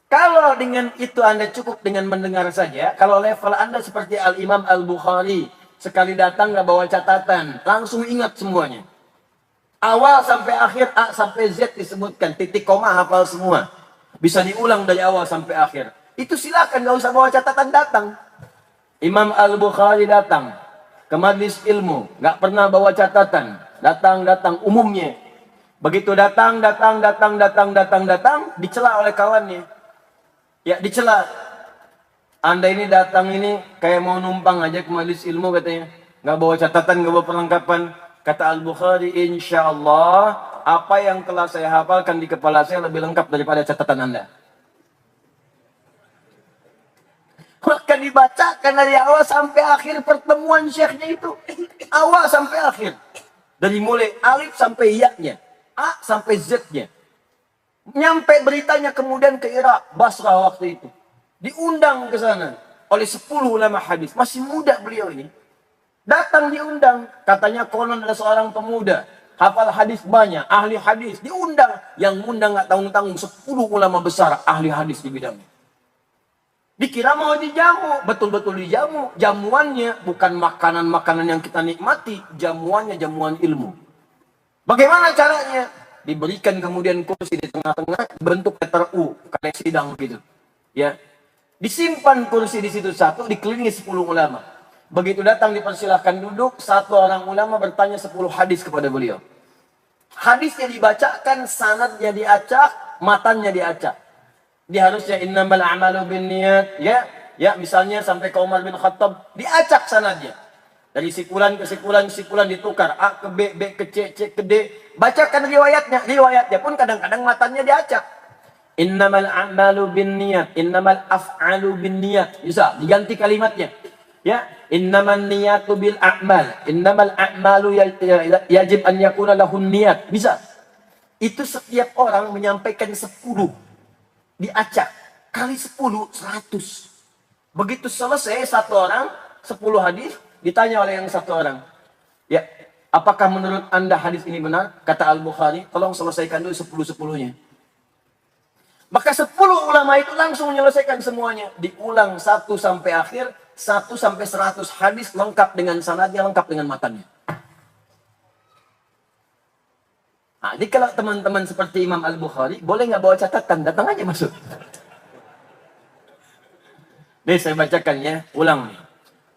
Kalau dengan itu Anda cukup dengan mendengar saja. Kalau level Anda seperti Al-Imam Al-Bukhari. Sekali datang nggak bawa catatan. Langsung ingat semuanya. Awal sampai akhir, A sampai Z disebutkan. Titik koma hafal semua. Bisa diulang dari awal sampai akhir. Itu silakan, nggak usah bawa catatan datang. Imam Al-Bukhari datang ke majlis ilmu, nggak pernah bawa catatan. Datang umumnya. Begitu datang, dicela oleh kawannya. Ya, dicela. Anda ini datang ini kayak mau numpang aja ke majlis ilmu katanya. Nggak bawa catatan, nggak bawa perlengkapan. Kata Al-Bukhari, insya Allah apa yang telah saya hafalkan di kepala saya lebih lengkap daripada catatan Anda. Maka dibacakan dari awal sampai akhir pertemuan syekhnya itu. Awal sampai akhir. Dari mulai alif sampai ya-nya. A sampai Z-nya. Nyampe beritanya kemudian ke Irak, Basrah waktu itu. Diundang ke sana oleh 10 ulama hadis. Masih muda beliau ini. Datang diundang. Katanya konon ada seorang pemuda. Hafal hadis banyak, ahli hadis. Diundang. Yang undang nggak tanggung-tanggung 10 ulama besar ahli hadis di bidangnya. Dikira mau dijamu. Betul-betul dijamu. Jamuannya bukan makanan-makanan yang kita nikmati. Jamuannya jamuan ilmu. Bagaimana caranya? Diberikan kemudian kursi di tengah-tengah. Bentuk letter U. Kayak sidang gitu. Ya. Disimpan kursi di situ satu. Dikelilingi 10 ulama. Begitu datang dipersilahkan duduk, satu orang ulama bertanya 10 hadis kepada beliau. Hadisnya dibacakan, sanadnya diacak, matannya diacak. Dia harusnya innamal a'malu binniyat, ya misalnya sampai ke Umar bin Khattab, diacak sanadnya. Dari sikulan ke sikulan ditukar, A ke B, B ke C, C ke D. Bacakan riwayatnya pun kadang-kadang matannya diacak. Innamal a'malu binniyat, innamal af'alu binniyat. Bisa diganti kalimatnya. Ya, innaman niyatu bil a'mal. Innamal a'malu yajib an yakuna lahun niyat. Bisa. Itu setiap orang menyampaikan 10. Diacak. Kali 10, 100. Begitu selesai satu orang, 10 hadis, ditanya oleh yang satu orang. Ya, apakah menurut Anda hadis ini benar? Kata Al-Bukhari, tolong selesaikan dulu 10-10-nya. Maka 10 ulama itu langsung menyelesaikan semuanya. Diulang 1 sampai akhir. 1 sampai 100 hadis lengkap dengan sanadnya, lengkap dengan matanya. Nah, jadi kalau teman-teman seperti Imam Al-Bukhari, boleh nggak bawa catatan? Datang aja masuk. Nih saya bacakan ya, ulang nih.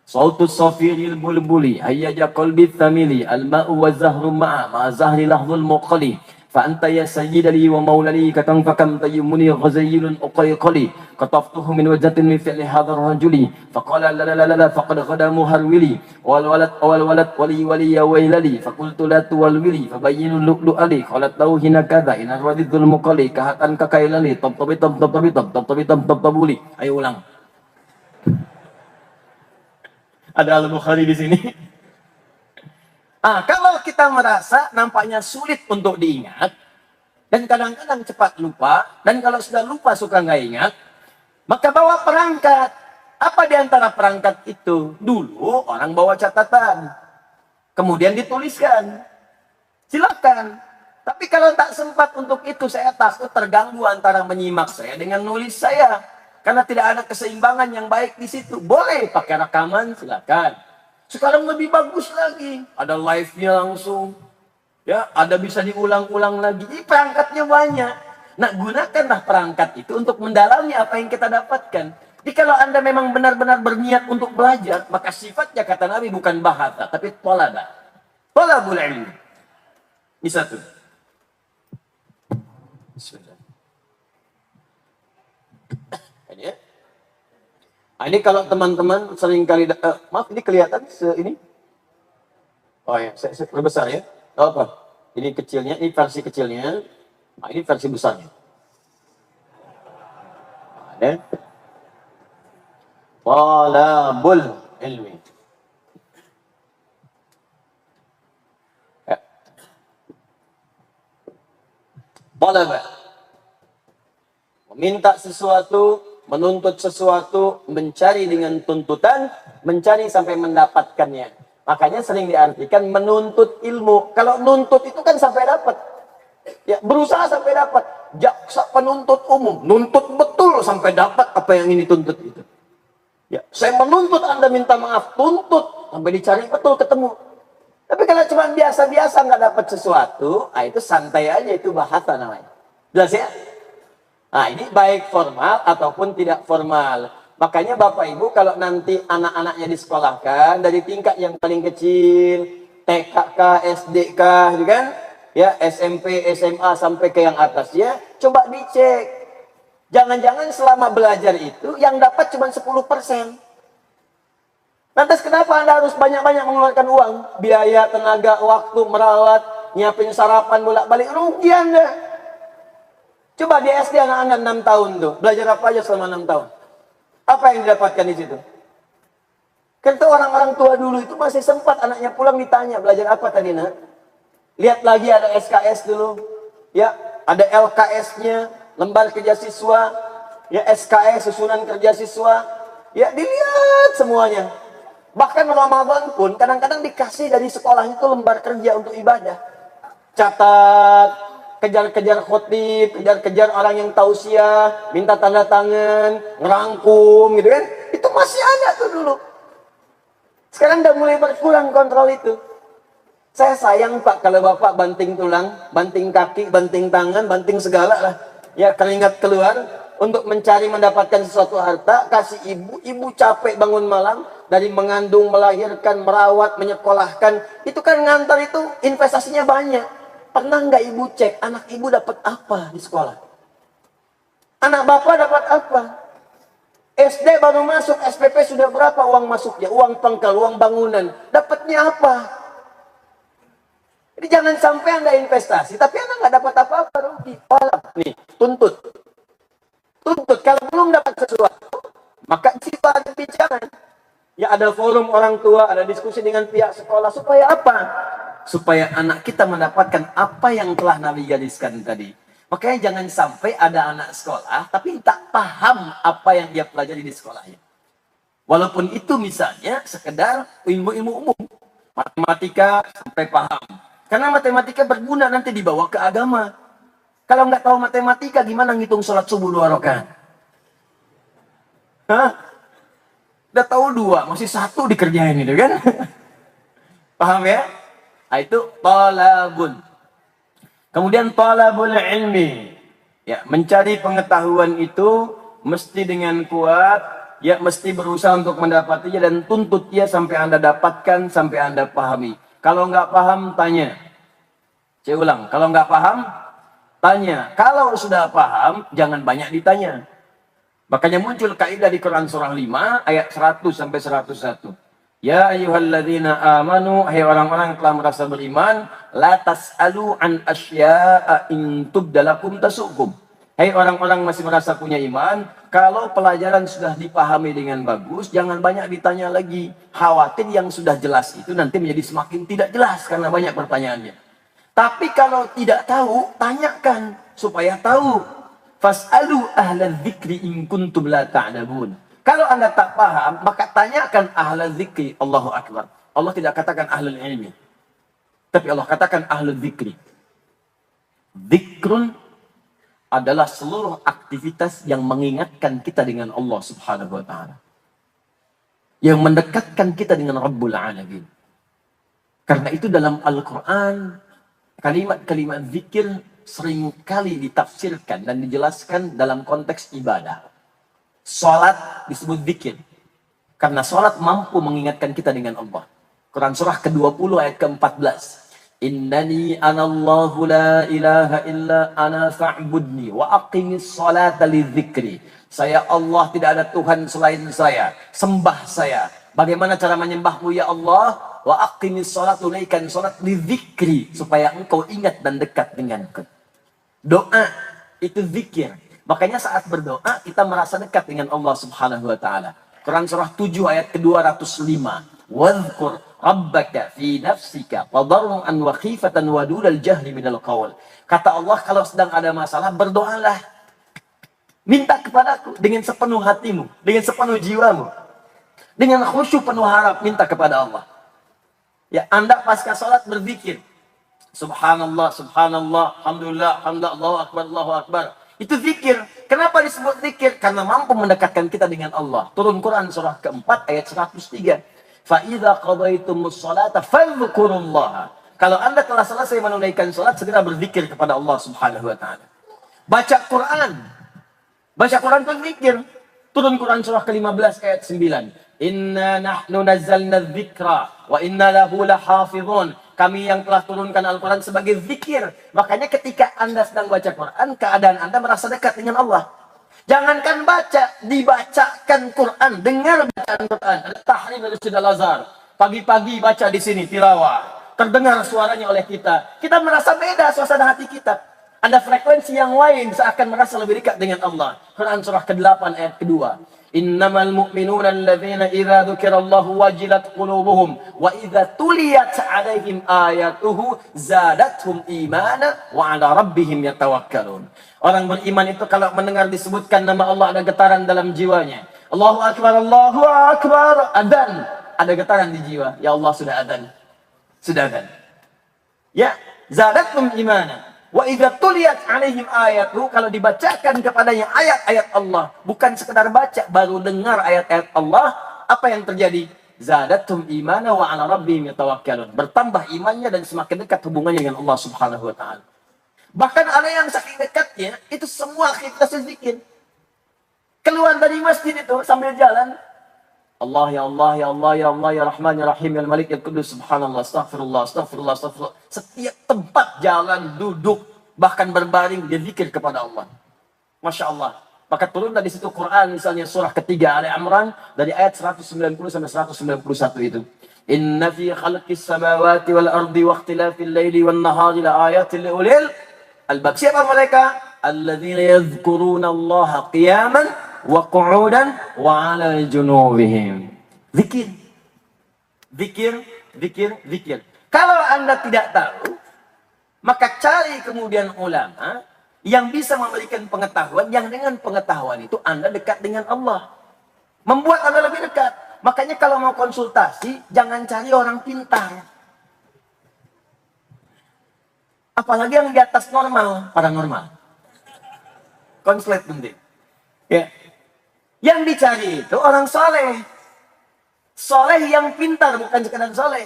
Sautus safiril bulbuli, hayyaja qalbi thamili, al-ma'u wa zahru ma'a zahri lahzul muqali. فأنت يا سيد لي ومولى لي كتم فكم تيمني غزيل أقيقلي قطفته من وجهة من فعل هذا الرجل فقال لا لا لا لا فقد غدا مهرولي والولد ولي يا ويللي فقلت لا تولولي فبين اللؤلؤ لي قالت له هنا كذا إن الرذذ المقلي كهتان ككيللي طب. Ayo ulang. Ada Al-Bukhari di sini. Kalau kita merasa nampaknya sulit untuk diingat, dan kadang-kadang cepat lupa, dan kalau sudah lupa suka nggak ingat, maka bawa perangkat. Apa di antara perangkat itu? Dulu orang bawa catatan, kemudian dituliskan. Silakan. Tapi kalau tak sempat untuk itu, saya takut terganggu antara menyimak saya dengan nulis saya. Karena tidak ada keseimbangan yang baik di situ. Boleh pakai rekaman, silakan. Sekarang lebih bagus lagi. Ada live-nya langsung. Ya, ada bisa diulang-ulang lagi. Ini perangkatnya banyak. Nah, gunakanlah perangkat itu untuk mendalami apa yang kita dapatkan. Jadi kalau Anda memang benar-benar berniat untuk belajar, maka sifatnya kata Nabi bukan bahasa, tapi tolaba. Tolabul ilmi. Ini satu. Bismillah. Ini ya. Ini kalau teman-teman sering kali, maaf ini kelihatan ini? Oh ya, saya besar ya. Oh, apa? Ini kecilnya, ini versi kecilnya. Nah, ini versi besarnya. Ada. Talabul ilmi. Ya. Talaba. Meminta sesuatu, menuntut sesuatu, mencari dengan tuntutan, mencari sampai mendapatkannya. Makanya sering diartikan menuntut ilmu. Kalau nuntut itu kan sampai dapat. Ya, berusaha sampai dapat. Jaksa penuntut umum, nuntut betul sampai dapat apa yang ini tuntut itu. Ya, saya menuntut Anda minta maaf, tuntut sampai dicari betul ketemu. Tapi kalau cuma biasa-biasa nggak dapat sesuatu, itu santai aja, itu bahasa namanya. Jelas ya? Nah, ini baik formal ataupun tidak formal. Makanya Bapak Ibu kalau nanti anak-anaknya disekolahkan dari tingkat yang paling kecil, TK kah, SD kah, gitu kan? Ya, SMP, SMA sampai ke yang atas ya, coba dicek. Jangan-jangan selama belajar itu yang dapat cuma 10%. Lantas kenapa Anda harus banyak-banyak mengeluarkan uang? Biaya, tenaga, waktu, merawat, nyiapin sarapan, bolak-balik, rugi Anda. Coba di SD anak-anak 6 tahun tuh, belajar apa aja selama 6 tahun? Apa yang didapatkan di situ? Kan tuh orang-orang tua dulu itu masih sempat anaknya pulang ditanya, belajar apa tadi nak? Lihat lagi ada SKS dulu. Ya, ada LKS-nya, lembar kerja siswa, ya SKS susunan kerja siswa. Ya, dilihat semuanya. Bahkan Ramadan pun kadang-kadang dikasih dari sekolah itu lembar kerja untuk ibadah. Catat, kejar-kejar khotib, kejar-kejar orang yang tausiah, minta tanda tangan, ngerangkum gitu kan. Itu masih ada tuh dulu. Sekarang udah mulai berkurang kontrol itu. Saya sayang Pak kalau Bapak banting tulang, banting kaki, banting tangan, banting segala lah. Ya keringat keluar untuk mencari mendapatkan sesuatu harta, kasih ibu capek bangun malam dari mengandung, melahirkan, merawat, menyekolahkan. Itu kan ngantar itu investasinya banyak. Pernah nggak ibu cek anak ibu dapat apa di sekolah? Anak Bapak dapat apa? SD baru masuk, SPP sudah berapa uang masuknya? Uang pangkal, uang bangunan. Dapatnya apa? Jadi jangan sampai Anda investasi, tapi Anda nggak dapat apa-apa, rugi. Nih, tuntut. Tuntut, kalau belum dapat sesuatu, maka di situ ada bincang. Ya ada forum orang tua, ada diskusi dengan pihak sekolah. Supaya apa? Supaya anak kita mendapatkan apa yang telah Nabi gariskan tadi. Makanya jangan sampai ada anak sekolah, tapi tak paham apa yang dia pelajari di sekolahnya. Walaupun itu misalnya sekedar ilmu-ilmu umum. Matematika sampai paham. Karena matematika berguna nanti dibawa ke agama. Kalau nggak tahu matematika, gimana ngitung sholat subuh 2 rakaat? Hah? Udah tahu 2, masih 1 dikerjain itu kan? Paham ya? Nah, itu talabun. Kemudian talabul ilmi. Ya, mencari pengetahuan itu mesti dengan kuat, ya mesti berusaha untuk mendapatinya dan tuntut dia sampai Anda dapatkan, sampai Anda pahami. Kalau nggak paham, tanya. Saya ulang, kalau nggak paham, tanya. Kalau sudah paham, jangan banyak ditanya. Makanya muncul kaidah di Quran surah 5 ayat 100 sampai 101. Ya ayyuhalladzina amanu, hai orang-orang yang telah merasa beriman, la tas'alu an asya'a in tubdalakum tasukum. Hai orang-orang masih merasa punya iman, kalau pelajaran sudah dipahami dengan bagus, jangan banyak ditanya lagi. Khawatir yang sudah jelas itu nanti menjadi semakin tidak jelas karena banyak pertanyaannya. Tapi kalau tidak tahu, tanyakan supaya tahu. Fas'alu ahla dzikri in kuntum la ta'lamun. Kalau Anda tak paham, maka tanyakan ahla dzikri. Allahu akbar. Allah tidak katakan ahlul ilmi. Tapi Allah katakan ahlul dzikri. Dzikrun adalah seluruh aktivitas yang mengingatkan kita dengan Allah Subhanahu wa taala. Yang mendekatkan kita dengan Rabbul Alamin. Karena itu dalam Al-Qur'an kalimat-kalimat zikir seringkali ditafsirkan dan dijelaskan dalam konteks ibadah. Salat disebut zikir. Karena salat mampu mengingatkan kita dengan Allah. Quran surah ke-20 ayat ke-14. Innani anallahu la ilaha illa ana fa'budni wa aqimis salata lidzikri. Saya Allah, tidak ada Tuhan selain saya. Sembah saya. Bagaimana cara menyembahmu ya Allah? Wa aqimis salata, tunaikan salat lidzikri, supaya engkau ingat dan dekat denganku. Doa itu zikir. Makanya saat berdoa kita merasa dekat dengan Allah Subhanahu wa taala. Quran surah 7 ayat ke-205. Wadhkur rabbaka fi nafsika tadarruan wa khifatan wa dunal jahri minal qaul. Kata Allah, kalau sedang ada masalah berdoalah. Minta kepadaku dengan sepenuh hatimu, dengan sepenuh jiwamu. Dengan khusyuk penuh harap minta kepada Allah. Ya, Anda pasca salat berzikir. Subhanallah, subhanallah, alhamdulillah, alhamdulillah, Allahu akbar, Allahu akbar. Itu zikir. Kenapa disebut zikir? Karena mampu mendekatkan kita dengan Allah. Turun Quran surah keempat ayat 103. Fa'idha qadaitumus salata fadhkurullaha. Kalau Anda telah selesai menunaikan salat, segera berzikir kepada Allah Subhanahu wa taala. Baca Quran. Baca Quran itu zikir. Turun Quran surah ke-15 ayat 9. Inna nahnu nazzalna dzikra wa inna lahu lahafizun. Kami yang telah turunkan Al-Quran sebagai zikir. Makanya ketika Anda sedang baca Quran, keadaan Anda merasa dekat dengan Allah. Jangankan baca, dibacakan Quran, dengar bacaan Quran. Ada tahrim dari Syed Al-Azhar. Pagi-pagi baca di sini tilawah. Terdengar suaranya oleh kita. Kita merasa beda suasana hati kita. Ada frekuensi yang lain seakan merasa lebih dekat dengan Allah. Quran surah ke-8 ayat kedua. Innamal mu'minuna alladzina idza dzukirallahu wajilat qulubuhum wa idza tuliyat 'alaihim ayatuhu zadatuhum imana wa 'ala rabbihim yatawakkalun. Orang beriman itu kalau mendengar disebutkan nama Allah ada getaran dalam jiwanya. Allahu akbar, Allahu akbar, adzan, ada getaran di jiwa. Ya Allah sudah adzan. Sudah adzan. Ya, zadatuhum imana. Wa idza tuliyat 'alaihim ayatuhu, kalau dibacakan kepadanya ayat-ayat Allah, bukan sekedar baca, baru dengar ayat-ayat Allah, apa yang terjadi? Zadatum imana wa 'ala rabbihim yatawakkalun. Bertambah imannya dan semakin dekat hubungannya dengan Allah Subhanahu wa taala. Bahkan ada yang saking dekatnya, itu semua aktivitas zikir. Keluar dari masjid itu sambil jalan, Allah ya Allah ya Allah ya Allah ya Rahman ya Rahim ya Malik ya Kudus, subhanallah, astagfirullah, astagfirullah, astagfirullah. Setiap tempat jalan, duduk, bahkan berbaring, dia zikir kepada Allah. Masya Allah. Maka turun dari situ Quran, misalnya surah ketiga Ali Imran dari ayat 190 sampai 191 itu. Inna fi khalqis samawati wal ardi wa ikhtilafil laili wan nahari la ayatin li ulil albab. Siapa mereka? Alladzina yadhkuruna Allah qiyaman wa qu'udan wa 'ala junubihim. Zikir. Zikir, zikir, zikir. Kalau Anda tidak tahu, maka cari kemudian ulama yang bisa memberikan pengetahuan, yang dengan pengetahuan itu Anda dekat dengan Allah. Membuat Anda lebih dekat. Makanya kalau mau konsultasi, jangan cari orang pintar. Apalagi yang di atas normal, paranormal. Konslet penting. Ya. Yang dicari itu orang soleh. Soleh yang pintar, bukan sekedar soleh.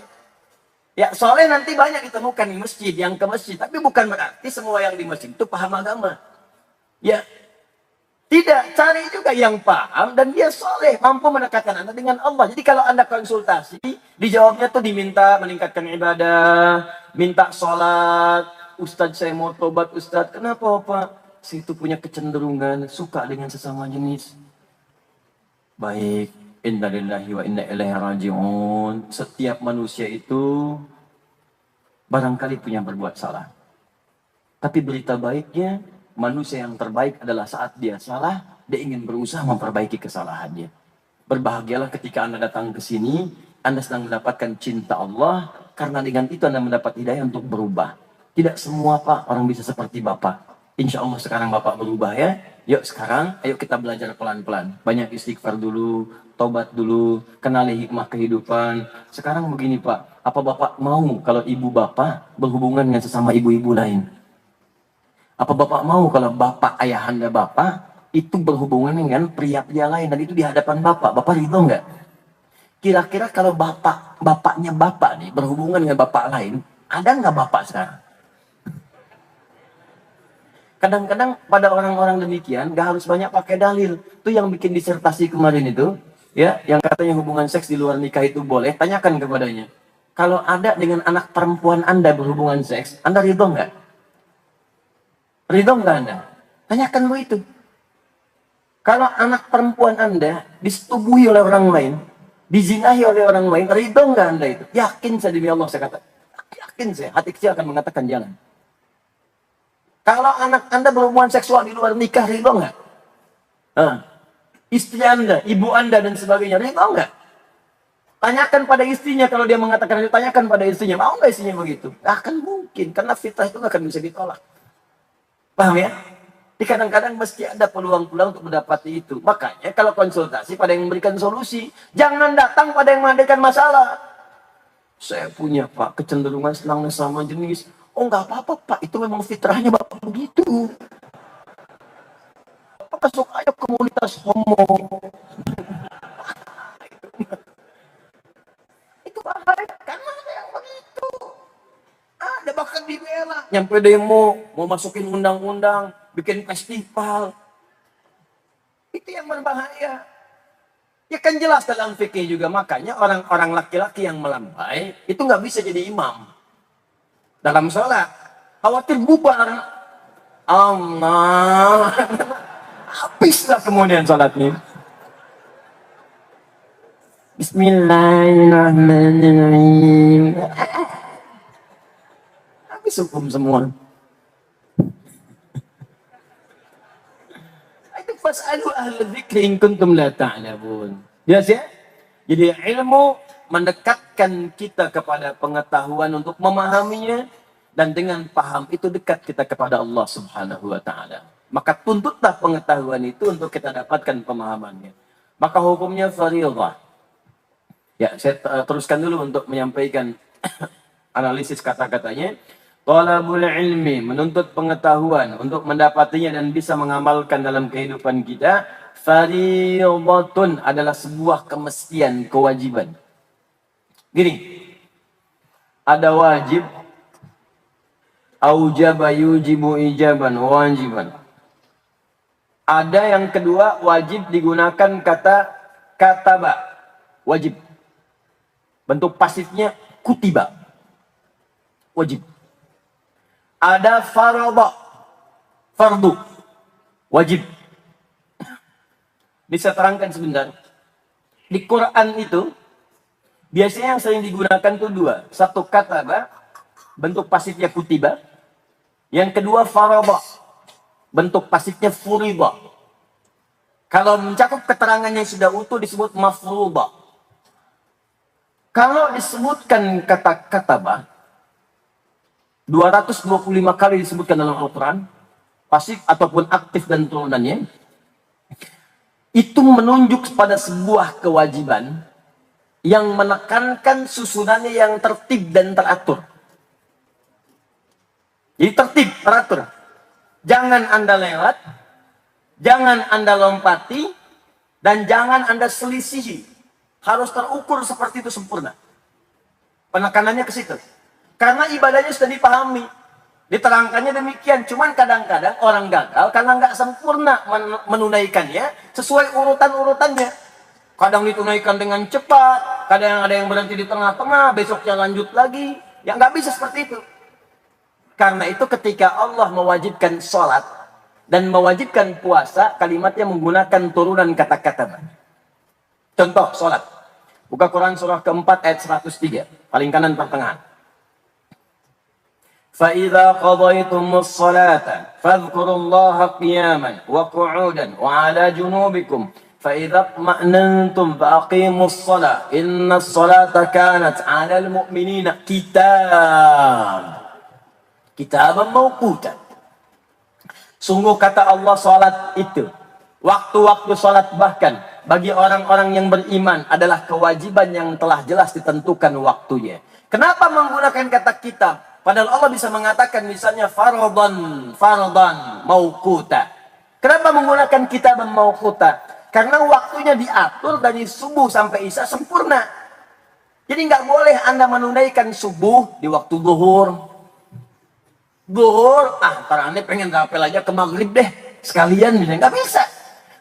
Ya, soleh nanti banyak ditemukan di masjid, yang ke masjid. Tapi bukan berarti semua yang di masjid itu paham agama. Ya. Tidak, cari juga yang paham dan dia soleh, mampu mendekatkan Anda dengan Allah. Jadi kalau Anda konsultasi, dijawabnya tuh diminta meningkatkan ibadah, minta sholat. Ustadz, saya mau tobat Ustadz. Kenapa Pak? Saya itu punya kecenderungan, suka dengan sesama jenis. Baik, innalillahi wa inna ilaihi raji'un. Setiap manusia itu barangkali punya berbuat salah. Tapi berita baiknya, manusia yang terbaik adalah saat dia salah, dia ingin berusaha memperbaiki kesalahannya. Berbahagialah ketika Anda datang ke sini, Anda sedang mendapatkan cinta Allah, karena dengan itu Anda mendapat hidayah untuk berubah. Tidak semua Pak, orang bisa seperti Bapak. Insya Allah sekarang Bapak berubah ya. Yuk sekarang, ayo kita belajar pelan-pelan. Banyak istighfar dulu, tobat dulu, kenali hikmah kehidupan. Sekarang begini Pak, apa Bapak mau kalau ibu Bapak berhubungan dengan sesama ibu-ibu lain? Apa Bapak mau kalau Bapak, ayahanda Bapak itu berhubungan dengan pria-pria lain dan itu di hadapan Bapak? Bapak ridho nggak? Kira-kira kalau bapaknya Bapak nih berhubungan dengan Bapak lain, ada nggak Bapak sekarang? Kadang-kadang pada orang-orang demikian gak harus banyak pakai dalil. Itu yang bikin disertasi kemarin itu, ya, yang katanya hubungan seks di luar nikah itu boleh, tanyakan kepadanya. Kalau ada dengan anak perempuan Anda berhubungan seks, Anda ridho nggak? Ridho nggak Anda? Tanyakan begitu. Kalau anak perempuan Anda disetubuhi oleh orang lain, dizinahi oleh orang lain, ridho nggak Anda itu? Yakin saya demi Allah, saya kata. Yakin saya, hati kecil akan mengatakan jangan. Kalau anak Anda berhubungan seksual di luar nikah, ridho nggak? Istri Anda, ibu Anda, dan sebagainya, ridho nggak? Tanyakan pada istrinya, kalau dia mengatakan itu, tanyakan pada istrinya, mau nggak istrinya begitu? Nggak akan mungkin, karena fitrah itu nggak akan bisa ditolak. Paham ya? Jadi kadang-kadang mesti ada peluang-peluang untuk mendapati itu. Makanya kalau konsultasi pada yang memberikan solusi, jangan datang pada yang menghadirkan masalah. Saya punya Pak, kecenderungan senang sama jenis. Oh nggak apa-apa Pak, itu memang fitrahnya Bapak begitu. Bapak masuk aja komunitas homo. Itu bahaya, karena ada yang begitu. Ada bahkan dibela. Nyampe demo, mau masukin undang-undang, bikin festival. Itu yang berbahaya. Ya kan jelas dalam fikih juga, makanya orang-orang laki-laki yang melambai itu nggak bisa jadi imam dalam sholat. Khawatir bubar. Allah. Habislah kemudian sholatnya. Bismillahirrahmanirrahim. Habis hukum semua. Fas'alu ahla dzikri in kuntum la ta'lamun. Jelas ya? Jadi ilmu mendekatkan kita kepada pengetahuan untuk memahaminya, dan dengan paham itu dekat kita kepada Allah Subhanahu wa taala. Maka tuntutlah pengetahuan itu untuk kita dapatkan pemahamannya. Maka hukumnya fardhiyah. Ya, saya teruskan dulu untuk menyampaikan analisis kata-katanya. Talabul ilmi, menuntut pengetahuan untuk mendapatinya dan bisa mengamalkan dalam kehidupan kita. Fardhiyatun adalah sebuah kemestian, kewajiban. Gini, ada wajib, aujaba yujibu ijaban, wajiban. Ada yang kedua, wajib digunakan kata kataba, wajib. Bentuk pasifnya kutiba, wajib. Ada farada, fardu, wajib. Bisa terangkan sebentar. Di Quran itu, biasanya yang sering digunakan itu dua. Satu kataba, bentuk pasifnya kutiba. Yang kedua farada, bentuk pasifnya furida. Kalau mencakup keterangan yang sudah utuh disebut mafruda. Kalau disebutkan kata kataba, 225 kali disebutkan dalam Al-Quran, pasif ataupun aktif dan turunannya, itu menunjuk pada sebuah kewajiban yang menekankan susunannya yang tertib dan teratur. Jadi tertib, teratur. Jangan Anda lewat, jangan Anda lompati, dan jangan Anda selisihi. Harus terukur seperti itu sempurna. Penekanannya ke situ. Karena ibadahnya sudah dipahami. Diterangkannya demikian. Cuman kadang-kadang orang gagal karena nggak sempurna menunaikannya sesuai urutan-urutannya. Kadang ditunaikan dengan cepat, kadang ada yang berhenti di tengah-tengah, besoknya lanjut lagi. Ya nggak bisa seperti itu. Karena itu ketika Allah mewajibkan sholat dan mewajibkan puasa, kalimatnya menggunakan turunan kata-kata. Contoh sholat. Buka Quran surah keempat ayat 103. Paling kanan pertengahan. فَإِذَا قَضَيْتُمُ الصَّلَاةَ فَاذْكُرُوا اللَّهَ قِيَامًا وَقُعُودًا وَعَلَى جُنُوبِكُمْ فَإِذَا اطْمَأْنَنْتُمْ فَأَقِيمُوا الصَّلَاةَ إِنَّ الصَّلَاةَ كَانَتْ عَلَى الْمُؤْمِنِينَ كِتَابًا مَوْقُوتًا. Sungguh kata Allah, salat itu, waktu-waktu salat bahkan bagi orang-orang yang beriman adalah kewajiban yang telah jelas ditentukan waktunya. Kenapa menggunakan kata kitab? Padahal Allah bisa mengatakan misalnya fardhan mauquta. Kenapa menggunakan kitab mauquta? Karena waktunya diatur dari subuh sampai isya sempurna. Jadi nggak boleh Anda menunaikan subuh di waktu zuhur. Ntar Anda pengen rapel aja ke maghrib deh. Sekalian misalnya. Nggak bisa.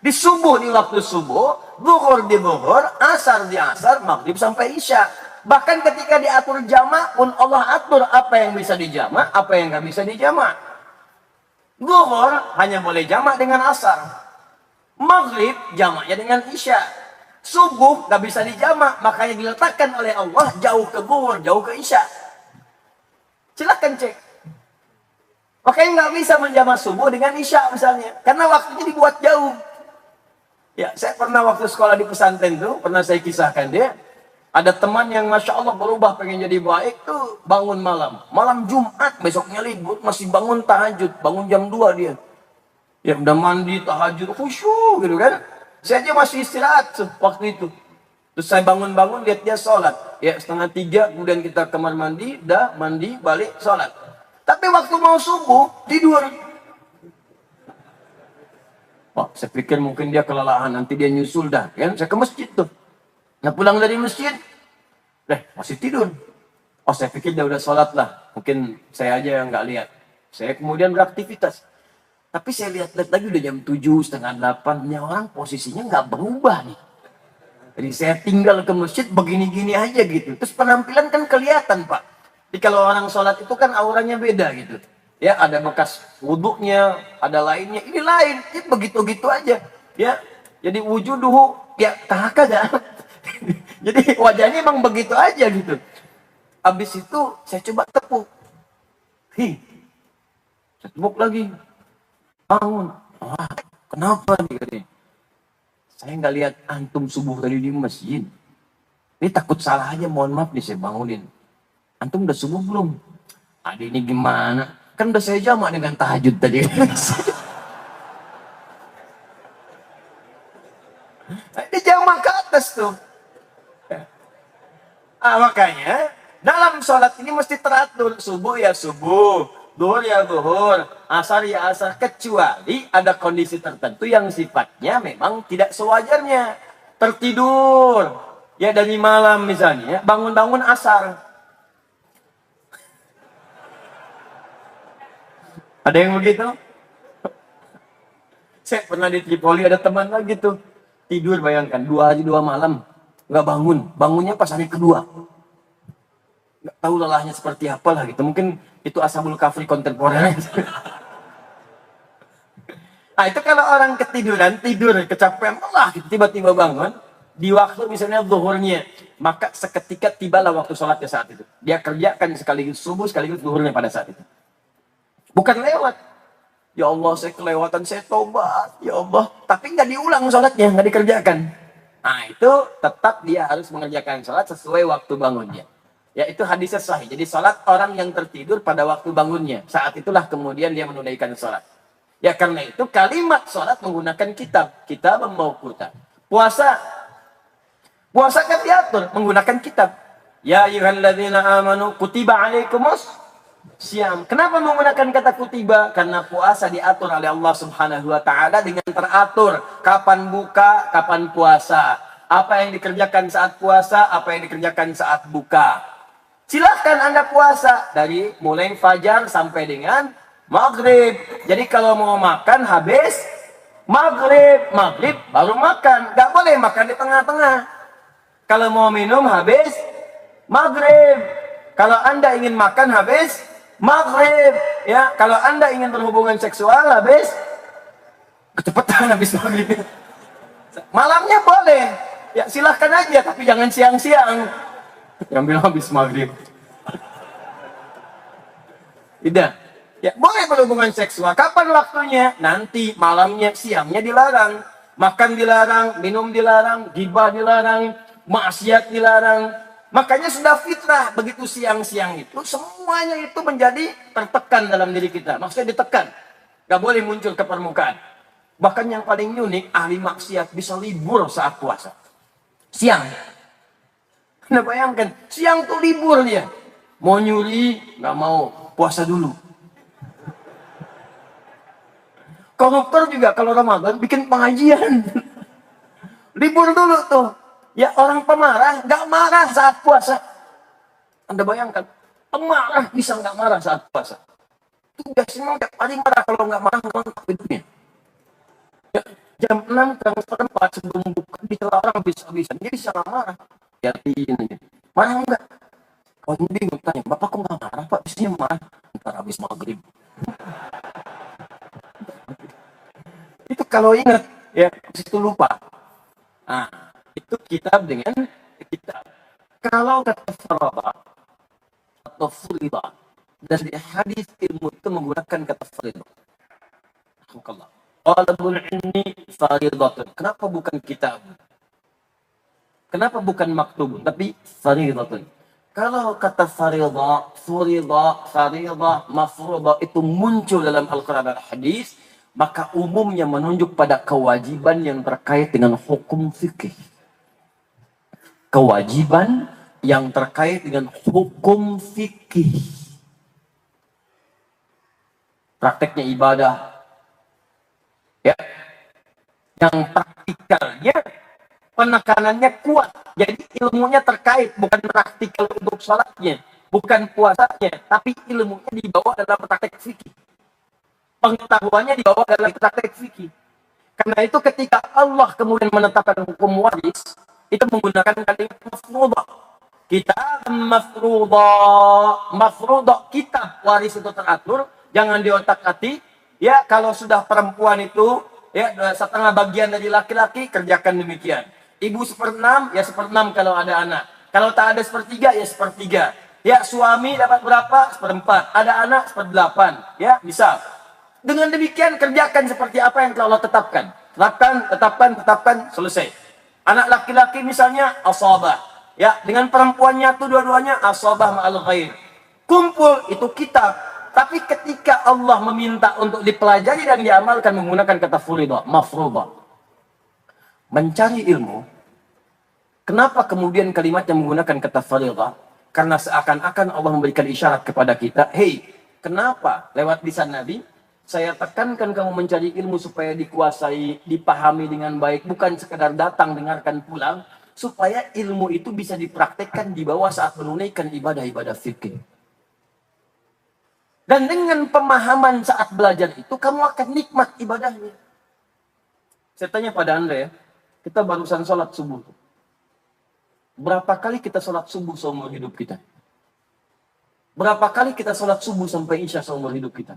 Di subuh di waktu subuh, zuhur di zuhur, asar di asar, maghrib sampai isya. Bahkan ketika diatur jamak pun Allah atur apa yang bisa dijamak, apa yang nggak bisa dijamak. Zuhur hanya boleh jamak dengan asar. Maghrib jamaknya dengan isya. Subuh nggak bisa dijamak, makanya diletakkan oleh Allah jauh ke zuhur, jauh ke isya. Silakan cek. Makanya nggak bisa menjamak subuh dengan isya misalnya, karena waktunya dibuat jauh. Ya, saya pernah waktu sekolah di pesantren tuh, pernah saya kisahkan dia. Ada teman yang Masya Allah berubah pengen jadi baik tuh bangun malam. Malam Jumat besoknya libur masih bangun tahajud. Bangun jam 2 dia. Ya udah mandi tahajud khusyuk gitu kan. Saya aja masih istirahat waktu itu. Terus saya bangun-bangun lihat dia sholat. Ya 2:30 kemudian kita kamar mandi. Dah mandi balik sholat. Tapi waktu mau subuh tidur. Wah, saya pikir mungkin dia kelelahan. Nanti dia nyusul dah. Kan? Saya ke masjid tuh. Nah pulang dari masjid, masih tidur. Oh saya pikir dia udah sholat lah. Mungkin saya aja yang nggak lihat. Saya kemudian beraktivitas. Tapi saya lihat-lihat lagi udah jam 7, setengah 8. Ya orang posisinya nggak berubah nih. Jadi saya tinggal ke masjid begini-gini aja gitu. Terus penampilan kan kelihatan Pak. Jadi kalau orang sholat itu kan auranya beda gitu. Ya ada bekas wuduknya, ada lainnya. Ini lain, ini begitu-gitu aja. Ya, jadi wujuduhu ya kahakada. Jadi wajahnya emang begitu aja gitu. Habis itu saya coba tepuk. Saya tepuk lagi. Bangun. Wah, kenapa nih katanya? Saya nggak lihat antum subuh tadi di masjid. Ini takut salah aja, mohon maaf nih saya bangunin. Antum udah subuh belum? Adi ini gimana? Kan udah saya jamak dengan tahajud tadi. Ini jamak ke atas tuh. Makanya dalam sholat ini mesti teratur. Subuh ya subuh, duhur ya duhur, asar ya asar. Kecuali ada kondisi tertentu yang sifatnya memang tidak sewajarnya. Tertidur, ya dari malam misalnya, bangun-bangun asar. Ada yang begitu? Saya pernah di Tripoli ada teman lagi tuh. Tidur bayangkan, 2 hari 2 malam. Nggak bangun, bangunnya pas hari kedua. Nggak tahu lelahnya seperti apa lah gitu. Mungkin itu ashabul kafir kontemporer. Nah itu kalau orang ketiduran, tidur, kecapean, lelah gitu, tiba-tiba bangun. Di waktu misalnya zuhurnya, maka seketika tibalah waktu sholatnya saat itu. Dia kerjakan sekaligus subuh, sekaligus zuhurnya pada saat itu. Bukan lewat. Ya Allah saya kelewatan, saya tobat. Ya Allah. Tapi nggak diulang sholatnya, nggak dikerjakan. Nah itu tetap dia harus mengerjakan sholat sesuai waktu bangunnya. Ya itu hadisnya sahih. Jadi sholat orang yang tertidur pada waktu bangunnya. Saat itulah kemudian dia menunaikan sholat. Ya karena itu kalimat sholat menggunakan kitab. Kitab mauquta. Puasa. Puasa kan diatur menggunakan kitab. Ya ayyuhalladzina amanu kutiba alaikumus syiyam. Kenapa menggunakan kata kutiba? Karena puasa diatur oleh Allah Subhanahu wa taala dengan teratur. Kapan buka, kapan puasa. Apa yang dikerjakan saat puasa, apa yang dikerjakan saat buka. Silahkan Anda puasa dari mulai fajar sampai dengan maghrib. Jadi kalau mau makan habis maghrib baru makan. Gak boleh makan di tengah-tengah. Kalau mau minum habis maghrib. Kalau Anda ingin makan habis maghrib. Ya, kalau Anda ingin berhubungan seksual habis kecepatan habis maghrib. Malamnya boleh. Ya silahkan aja, tapi jangan siang-siang. Yang bilang habis maghrib. Tidak. Ya, boleh berhubungan seksual. Kapan waktunya? Nanti malamnya, siangnya dilarang. Makan dilarang, minum dilarang, ghibah dilarang, maksiat dilarang. Makanya sudah fitrah begitu siang-siang itu semuanya itu menjadi tertekan dalam diri kita. Maksudnya ditekan. Gak boleh muncul ke permukaan. Bahkan yang paling unik, ahli maksiat bisa libur saat puasa. Siang. Anda bayangkan, siang tuh libur dia. Mau nyuri, nggak mau, puasa dulu. Koruptor juga kalau Ramadan bikin pengajian. Libur dulu tuh. Ya orang pemarah, nggak marah saat puasa. Anda bayangkan, pemarah bisa nggak marah saat puasa. Tugas semua tiap hari marah, kalau nggak marah, mantap hidupnya. Ya, jam 6 kurang 4 sebelum buka, bisa orang habis-habisan. Dia bisa nggak marah. Yakin aja. Marah enggak? Oh ini bingung tanya, Bapak kok nggak marah Pak? Biasanya marah ntar habis maghrib. Itu kalau ingat, ya itu lupa. Nah, itu kitab dengan kitab. Kalau kata farada atau furida, dari hadis ilmu itu menggunakan kata farida. Alhamdulillah. Talabul ilmi faridatun. Kenapa bukan kitab? Kenapa bukan maktub, tapi faridatun? Kalau kata faridah, furidah, faridah, mafrudah itu muncul dalam Al-Quran dan Hadis, maka umumnya menunjuk pada kewajiban yang terkait dengan hukum fikih. Kewajiban yang terkait dengan hukum fikih. Prakteknya ibadah. Ya. Yang praktikalnya penekanannya kuat. Jadi ilmunya terkait, bukan praktikal untuk sholatnya, bukan puasanya, tapi ilmunya dibawa dalam praktek fikih. Pengetahuannya dibawa dalam praktek fikih. Karena itu ketika Allah kemudian menetapkan hukum waris, itu menggunakan kalimat mafruḍah. Kitab mafruḍah. Mafruḍah, kitab waris itu teratur, jangan diotak-atik. Ya, kalau sudah perempuan itu ya setengah bagian dari laki-laki, kerjakan demikian. Ibu 1/6, ya 1/6 kalau ada anak. Kalau tak ada 1/3, ya 1/3. Ya, suami dapat berapa? 1/4. Ada anak 1/8. Ya, bisa. Dengan demikian kerjakan seperti apa yang telah Allah tetapkan. Tetapkan, selesai. Anak laki-laki misalnya asabah. Ya, dengan perempuannya tuh dua-duanya asabah ma'al ghair. Kumpul itu kitab. Tapi ketika Allah meminta untuk dipelajari dan diamalkan menggunakan kata furidah, mafruḍah. Mencari ilmu. Kenapa kemudian kalimatnya menggunakan kata fariḍah? Karena seakan-akan Allah memberikan isyarat kepada kita, hey, kenapa lewat lisan Nabi saya tekankan kamu mencari ilmu supaya dikuasai, dipahami dengan baik, bukan sekedar datang dengarkan pulang, supaya ilmu itu bisa dipraktekkan di bawah saat menunaikan ibadah-ibadah fikih. Dan dengan pemahaman saat belajar itu kamu akan nikmat ibadahnya. Saya tanya pada Anda ya, kita barusan sholat subuh. Berapa kali kita sholat subuh seumur hidup kita? Berapa kali kita sholat subuh sampai isya seumur hidup kita?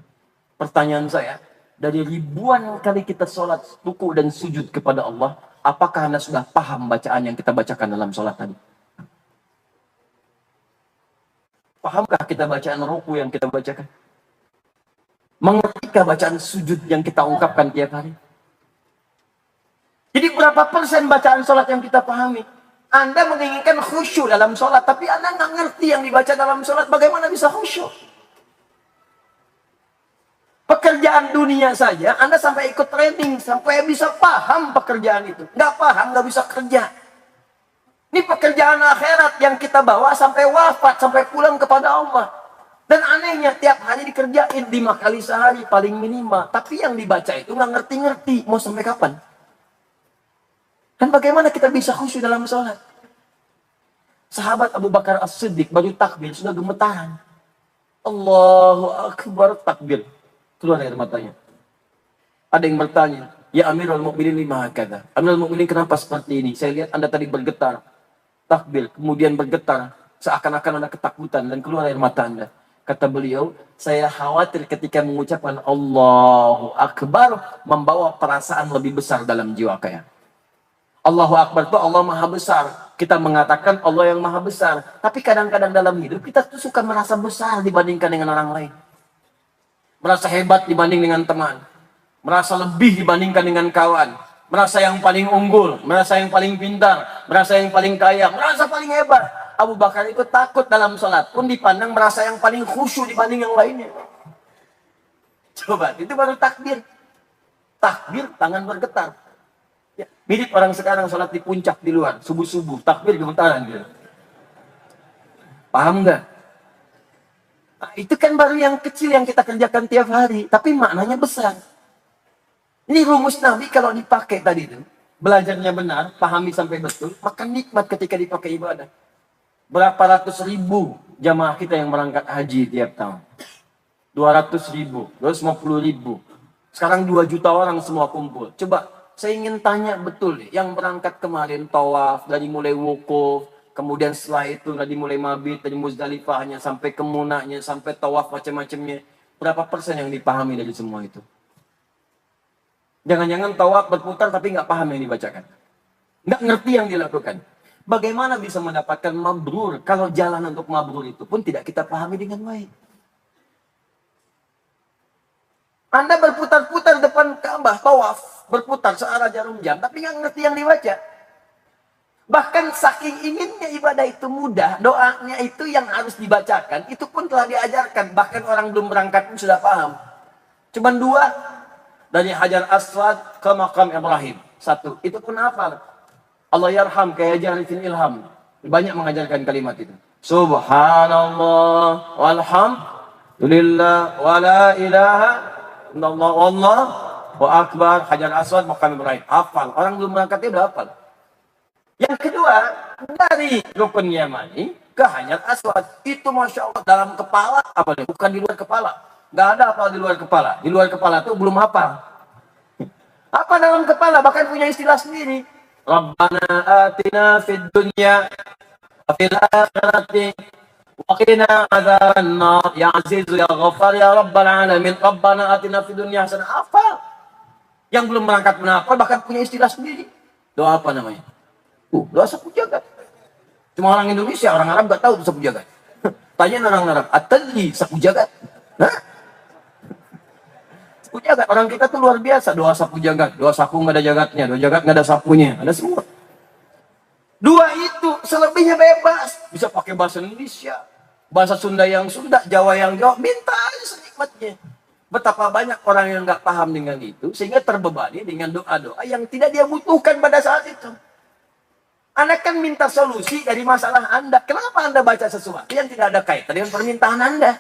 Pertanyaan saya, dari ribuan kali kita sholat, ruku dan sujud kepada Allah, apakah Anda sudah paham bacaan yang kita bacakan dalam sholat tadi? Pahamkah kita bacaan ruku yang kita bacakan? Mengertikah bacaan sujud yang kita ungkapkan tiap hari? Jadi berapa persen bacaan sholat yang kita pahami? Anda menginginkan khusyuk dalam sholat, tapi Anda nggak ngerti yang dibaca dalam sholat, bagaimana bisa khusyuk? Pekerjaan dunia saja, Anda sampai ikut training, sampai bisa paham pekerjaan itu. Nggak paham, nggak bisa kerja. Ini pekerjaan akhirat yang kita bawa sampai wafat, sampai pulang kepada Allah. Dan anehnya, tiap hari dikerjain 5 kali sehari, paling minimal. Tapi yang dibaca itu nggak ngerti-ngerti, mau sampai kapan? Dan bagaimana kita bisa khusyuk dalam sholat? Sahabat Abu Bakar As-Siddiq, baru takbir, sudah gemetaran. Allahu Akbar, takbir. Keluar air matanya. Ada yang bertanya, ya Amirul Mukminin lima hakadha. Amirul Mukminin kenapa seperti ini? Saya lihat Anda tadi bergetar. Takbir, kemudian bergetar. Seakan-akan Anda ketakutan dan keluar air mata Anda. Kata beliau, saya khawatir ketika mengucapkan Allahu Akbar, membawa perasaan lebih besar dalam jiwa saya. Allahu Akbar itu Allah Maha Besar. Kita mengatakan Allah yang Maha Besar. Tapi kadang-kadang dalam hidup kita tuh suka merasa besar dibandingkan dengan orang lain. Merasa hebat dibanding dengan teman. Merasa lebih dibandingkan dengan kawan. Merasa yang paling unggul. Merasa yang paling pintar. Merasa yang paling kaya. Merasa paling hebat. Abu Bakar itu takut dalam sholat pun dipandang merasa yang paling khusyuk dibanding yang lainnya. Coba, itu baru takbir. Takbir, tangan bergetar. Ya, mirip orang sekarang sholat di puncak di luar. Subuh-subuh, takbir gemetaran gitu. Paham nggak? Nah, itu kan baru yang kecil yang kita kerjakan tiap hari, tapi maknanya besar. Ini rumus Nabi kalau dipakai tadi itu, belajarnya benar, pahami sampai betul, maka nikmat ketika dipakai ibadah. Berapa ratus ribu jamaah kita yang berangkat haji tiap tahun? 200.000, 250.000. Sekarang 2 juta orang semua kumpul. Coba, saya ingin tanya betul nih, yang berangkat kemarin tawaf dari mulai wukuf, kemudian setelah itu dari mulai mabit, dari Muzdalifahnya sampai ke Munahnya, sampai tawaf macam-macamnya. Berapa persen yang dipahami dari semua itu? Jangan-jangan tawaf berputar tapi nggak paham yang dibacakan. Nggak ngerti yang dilakukan. Bagaimana bisa mendapatkan mabrur kalau jalan untuk mabrur itu pun tidak kita pahami dengan baik? Anda berputar-putar depan Ka'bah, tawaf, berputar searah jarum jam, tapi nggak ngerti yang dibaca. Bahkan saking inginnya ibadah itu mudah, doanya itu yang harus dibacakan, itu pun telah diajarkan. Bahkan orang belum berangkat pun sudah paham. Cuman 2, dari Hajar Aswad ke Makam Ibrahim. 1, itu pun hafal. Allah yarham kayak jarifin ilham. Banyak mengajarkan kalimat itu. Subhanallah walhamdulillah wa la ilaha illallah wallahu akbar. Hajar Aswad, Makam Ibrahim. Hafal. Orang belum berangkatnya udah hafal. Yang kedua, dari Rukun Yamani ke Hajar Aswad. Itu Masya Allah dalam kepala, apa nih? Bukan di luar kepala. Nggak ada hafal di luar kepala. Di luar kepala tuh belum hafal. Apa dalam kepala? Bahkan punya istilah sendiri. Rabbana atina fid dunya wa fil akhirati wa qina adzabannar ya aziz ya ghaffar ya rabbal alamin. Rabbana atina fid dunya hasanah. Hafal. Yang belum berangkat menghafal bahkan punya istilah sendiri. Doa apa namanya? Doa sapu jagat. Cuma orang Indonesia, orang Arab nggak tahu itu sapu jagat. Tanya orang Arab, "Atadri sapu jagat?" Hah? Sapu jagat. Orang kita tuh luar biasa. Doa sapu jagat. Doa sapu nggak ada jagatnya. Doa jagat nggak ada sapunya. Ada semua. Dua itu, selebihnya bebas. Bisa pakai bahasa Indonesia. Bahasa Sunda yang Sunda, Jawa yang Jawa. Minta aja senikmatnya. Betapa banyak orang yang nggak paham dengan itu. Sehingga terbebani dengan doa-doa yang tidak dia butuhkan pada saat itu. Anda kan minta solusi dari masalah Anda. Kenapa Anda baca sesuatu yang tidak ada kaitan dengan permintaan Anda?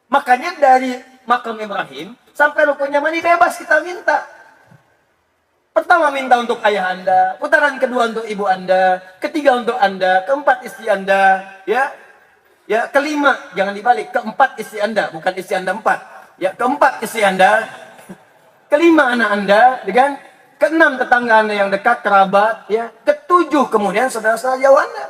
Makanya dari makam Ibrahim sampai rukun Yamani bebas kita minta. Pertama minta untuk ayah Anda, putaran kedua untuk ibu Anda, ketiga untuk Anda, keempat istri Anda, ya. Ya, kelima jangan dibalik, keempat istri Anda, bukan istri Anda empat. Ya, keempat istri Anda, kelima anak Anda, dengan keenam tetangga Anda yang dekat, kerabat, ya. Ketujuh kemudian saudara-saudara jauh Anda.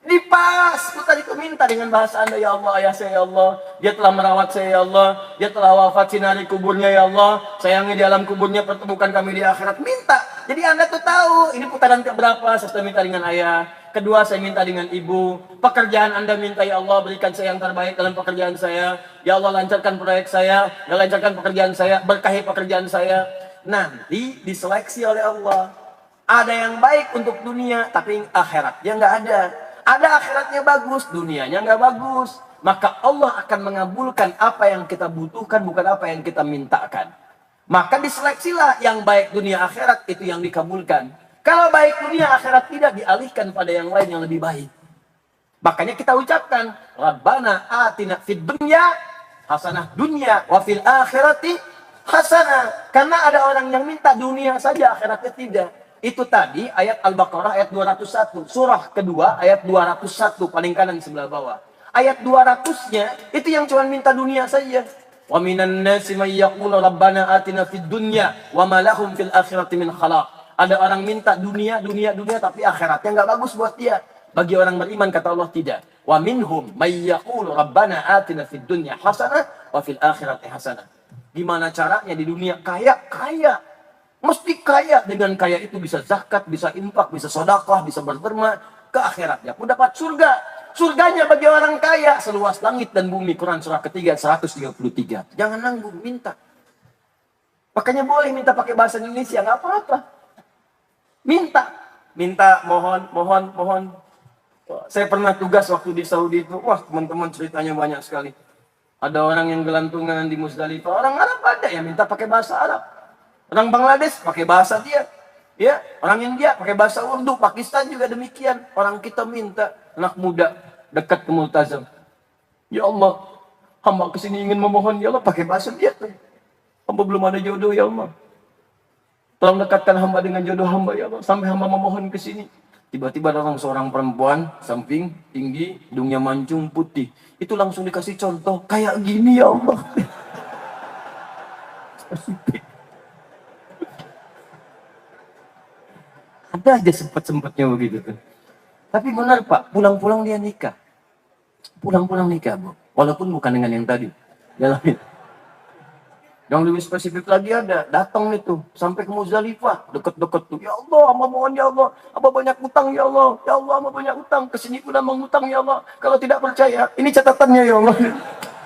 Dipas, kita tadi minta dengan bahasa Anda, ya Allah, ayah saya ya Allah, dia telah merawat saya ya Allah, dia telah wafat sinari kuburnya ya Allah, sayangi di alam kuburnya, pertemukan kami di akhirat. Minta, jadi Anda tuh tahu, ini putaran keberapa, saya minta dengan ayah, kedua saya minta dengan ibu, pekerjaan Anda minta ya Allah, berikan saya yang terbaik dalam pekerjaan saya, ya Allah lancarkan proyek saya, ya lancarkan pekerjaan saya, berkahi pekerjaan saya. Nanti diseleksi oleh Allah. Ada yang baik untuk dunia, tapi akhiratnya nggak ada. Ada akhiratnya bagus, dunianya nggak bagus. Maka Allah akan mengabulkan apa yang kita butuhkan, bukan apa yang kita mintakan. Maka diseleksilah yang baik dunia akhirat, itu yang dikabulkan. Kalau baik dunia akhirat tidak, dialihkan pada yang lain yang lebih baik. Makanya kita ucapkan, Rabbana atina fid dunya hasanah dunya wa fil akhirati hasanah. Karena ada orang yang minta dunia saja, akhiratnya tidak. Itu tadi ayat Al-Baqarah ayat 201. Surah kedua ayat 201 paling kanan sebelah bawah. Ayat 200-nya itu yang cuma minta dunia saja. Wa minan nasi may yaqulu rabbana atina fid dunya wa ma lahum fil akhirati min khalaq. Ada orang minta dunia tapi akhiratnya enggak bagus buat dia. Bagi orang beriman kata Allah tidak. Wa minhum may yaqulu rabbana atina fid dunya hasanah wa fil akhirati hasanah. Gimana caranya di dunia kaya? Mesti kaya. Dengan kaya itu bisa zakat, bisa infak, bisa sedekah, bisa berderma. Ke akhiratnya pun dapat surga. Surganya bagi orang kaya seluas langit dan bumi. Quran surah ketiga 133. Jangan nanggung, minta. Makanya boleh minta pakai bahasa Indonesia, nggak apa-apa. Minta, mohon. Saya pernah tugas waktu di Saudi itu. Wah, teman-teman ceritanya banyak sekali. Ada orang yang gelantungan di Muzdalifah. Orang Arab ada yang minta pakai bahasa Arab. Orang Bangladesh pakai bahasa dia. Ya, orang India pakai bahasa Urdu, Pakistan juga demikian. Orang kita minta, anak muda dekat ke multazam. Ya Allah, hamba kesini ingin memohon ya Allah pakai bahasa dia tuh. Hamba belum ada jodoh ya Allah. Tolong dekatkan hamba dengan jodoh hamba ya Allah. Sampai hamba memohon ke sini. Tiba-tiba datang seorang perempuan, samping, tinggi, hidungnya mancung, putih. Itu langsung dikasih contoh, kayak gini ya Allah. Ada aja sempat-sempatnya begitu tuh. Tapi benar Pak, pulang-pulang dia nikah. Pulang-pulang nikah, Bu. Walaupun bukan dengan yang tadi. Jalanin. Yang lebih spesifik lagi ada, datang itu sampai ke Muzdalifah, deket-deket tuh. Ya Allah, hamba mohon ya Allah, hamba banyak utang ya Allah. Ya Allah, hamba banyak utang. Kesini pula mengutang ya Allah. Kalau tidak percaya, ini catatannya ya Allah.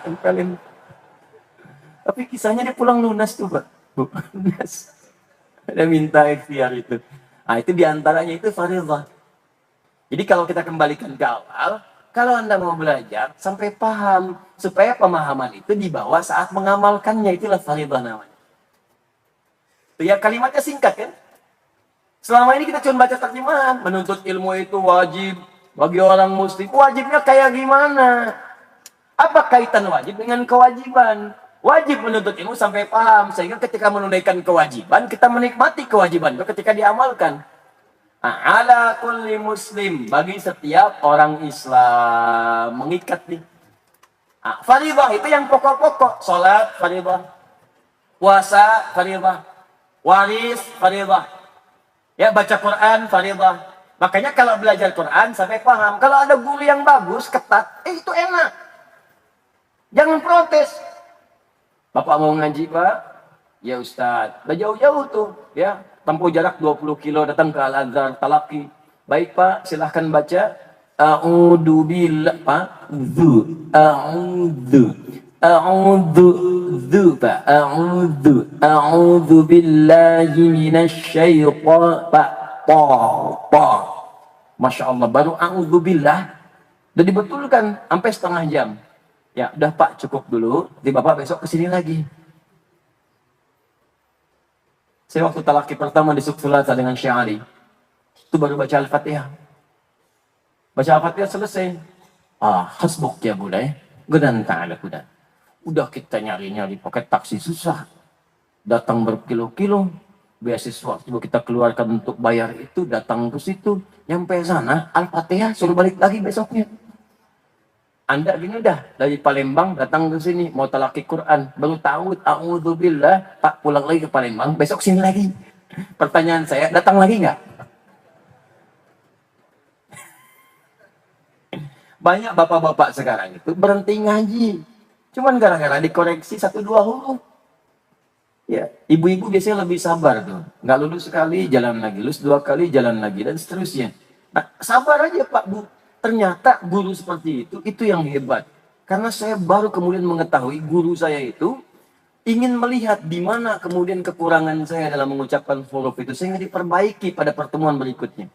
Tempelin. Tapi kisahnya dia pulang lunas tuh Pak. Lunas. Ada minta ikhtiar itu. Nah itu diantaranya itu fardhah. Jadi kalau kita kembalikan ke awal, kalau Anda mau belajar sampai paham, supaya pemahaman itu dibawa saat mengamalkannya, itulah fardhah namanya. Itu ya kalimatnya singkat kan? Selama ini kita cuma baca terjemahan, menuntut ilmu itu wajib bagi orang muslim. Wajibnya kayak gimana? Apa kaitan wajib dengan kewajiban? Wajib menuntut ilmu sampai paham, sehingga ketika menunaikan kewajiban, kita menikmati kewajiban itu ketika diamalkan. Ala kulli muslim, bagi setiap orang Islam, mengikat nih. Faridah itu yang pokok-pokok. Salat faridah, puasa faridah, waris faridah. Ya, baca Quran faridah. Makanya kalau belajar Quran sampai paham. Kalau ada guru yang bagus, ketat, itu enak. Jangan protes. Bapak mau ngaji, Pak? Ya Ustaz. Udah jauh-jauh tuh, ya. Tempuh jarak 20 kilo datang ke Al-Azhar Talaki. Baik Pak, silahkan baca. A'udzu billah, Pak. A'udzu, Pak. A'udzu billahi minasyaitonir Pak. Pa. Masya Allah, baru a'udzu billah. Udah dibetulkan sampai setengah jam. Ya, udah Pak, cukup dulu. Di Bapak besok kesini lagi. Saya waktu talaki pertama di Suksulata dengan Syari, itu baru baca Al-Fatihah. Baca Al-Fatihah selesai. Hasbuk ya budaya. Gedan ta'ala kudan. Udah kita nyari-nyari pakai taksi susah. Datang berkilo-kilo. Beasiswa coba kita keluarkan untuk bayar itu, datang ke situ. Nyampe sana, Al-Fatihah suruh balik lagi besoknya. Anda gini dah, dari Palembang datang ke sini, mau talaki Quran, baru tahu, a'udzubillah, Pak pulang lagi ke Palembang, besok sini lagi. Pertanyaan saya, datang lagi nggak? Banyak bapak-bapak sekarang itu berhenti ngaji. Cuman gara-gara dikoreksi 1-2 huruf. Ya, ibu-ibu biasanya lebih sabar tuh. Nggak lulus sekali, jalan lagi. Lulus 2 kali, jalan lagi. Dan seterusnya. Nah, sabar aja Pak Bu. Ternyata guru seperti itu yang hebat. Karena saya baru kemudian mengetahui guru saya itu ingin melihat di mana kemudian kekurangan saya dalam mengucapkan huruf itu. Sehingga diperbaiki pada pertemuan berikutnya.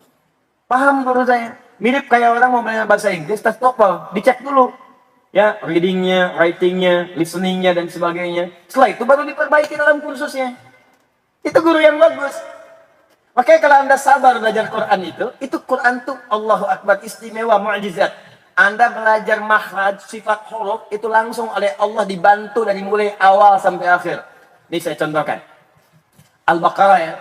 Paham guru saya? Mirip kayak orang mau belajar bahasa Inggris, tes TOEFL. Dicek dulu. Ya, readingnya, writingnya, listeningnya, dan sebagainya. Setelah itu baru diperbaiki dalam kursusnya. Itu guru yang bagus. Makanya kalau Anda sabar belajar Quran itu Quran tuh Allahu Akbar, istimewa, mu'jizat. Anda belajar makhraj, sifat huruf, itu langsung oleh Allah dibantu dari mulai awal sampai akhir. Ini saya contohkan. Al-Baqarah ya.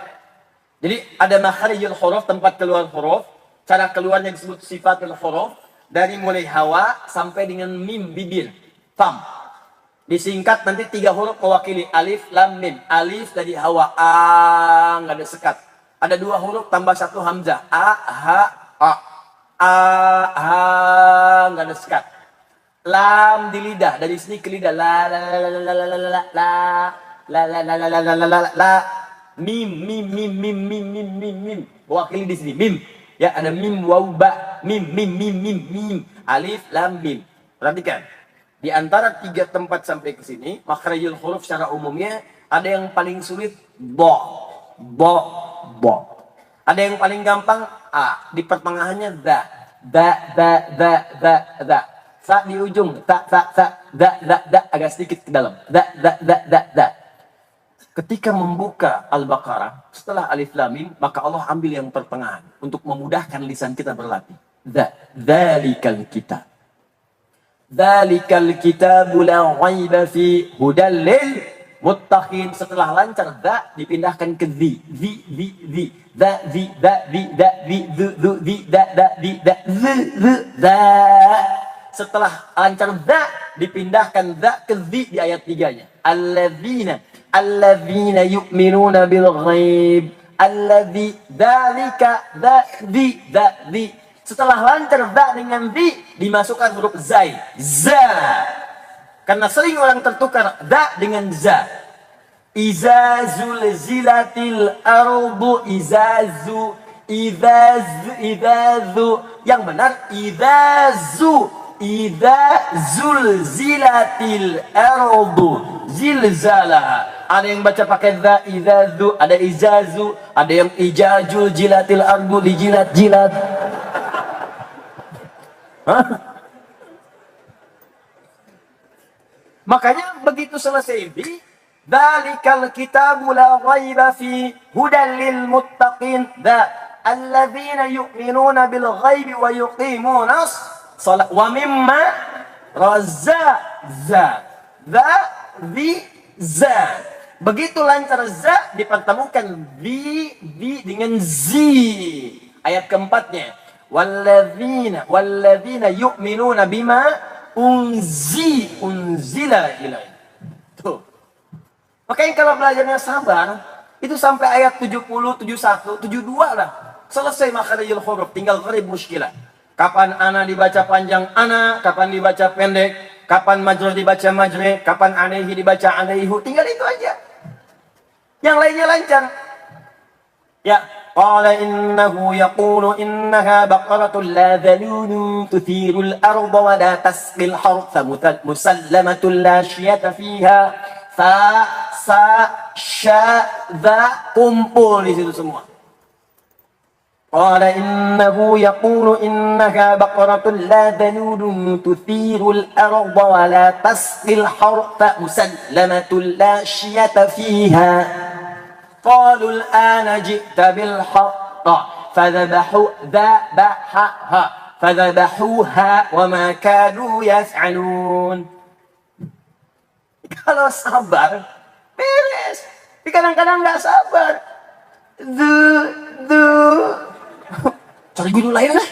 Jadi ada makhrijul huruf, tempat keluar huruf. Cara keluarnya disebut sifatul huruf. Dari mulai hawa sampai dengan mim, bibir, fam. Disingkat nanti 3 huruf mewakili alif, lam, mim. Alif dari hawa, nggak ada sekat. Ada 2 huruf tambah 1 hamzah, ha, a. Ha, nggak ada sekat. Lam di lidah, dari sini ke lidah, la, mim. Mewakili di sini, mim. Ya, ada mim, waw, ba, mim, alif, lam, mim. Perhatikan. Di antara 3 tempat sampai ke sini, makhrajul huruf secara umumnya, ada yang paling sulit, bo. Ada yang paling gampang, a. Di pertengahannya, da. Sa di ujung, da. Agak sedikit ke dalam. Da. Ketika membuka Al-Baqarah, setelah Alif Lam Mim, maka Allah ambil yang pertengahan untuk memudahkan lisan kita berlatih. Dzalikal kitab. Dzalikal kitabu la raiba fi hudal lil muttaqin. Setelah lancar dza dipindahkan ke zi. Setelah lancar dza dipindahkan dza ke zi di ayat 3-nya. Alladzina yu'minuna bil ghaib. Alladzi dzalika dzi. Setelah lancar dza dengan dzi dimasukkan huruf zai. Za. Karena sering orang tertukar dza dengan za. Iza zulzilatil ardu izazu. Yang benar iza zulzilatil ardu zilzalaha. Ada yang baca pakai za, izazu, ada izazu, ada yang ijajul jilatil ardu, dijilat-jilat. Makanya begitu selesai di dzalikal kitabu la raiba fi hudal lil muttaqin. Alladzina yu'minuna bil ghaibi wa yuqimunas shalah wa mimma za. Begitu lancar za dipertemukan di dengan zi. Ayat keempatnya, walladzina yu'minuna bima unzila ilaih. Tuh. Makanya kalau belajarnya sabar, itu sampai ayat 70, 71, 72 lah. Selesai makharijul huruf, tinggal gharib muskilah. Kapan ana dibaca panjang ana, kapan dibaca pendek, kapan majrur dibaca majre, kapan alaihi dibaca alaihu, tinggal itu aja. Yang lainnya lancar. Ya, qala innahu yaqulu innaha baqaratun la dhalulun tuthirul arda wa la tasqil hartha musallamatun la syiyata fiha. Sa, sya, dha, kumpul di situ semua. Qala innahu yaqulu innaha baqaratun la dhalulun tuthirul arda wa la tasqil hartha musallamatun la syiyata fiha. Qalu al-ana ji'ta bil haqq fadhabahuha wa ma kadu yaf'alun. Kalau sabar, beres. Tapi kadang-kadang nggak sabar. Cari guru lain lah.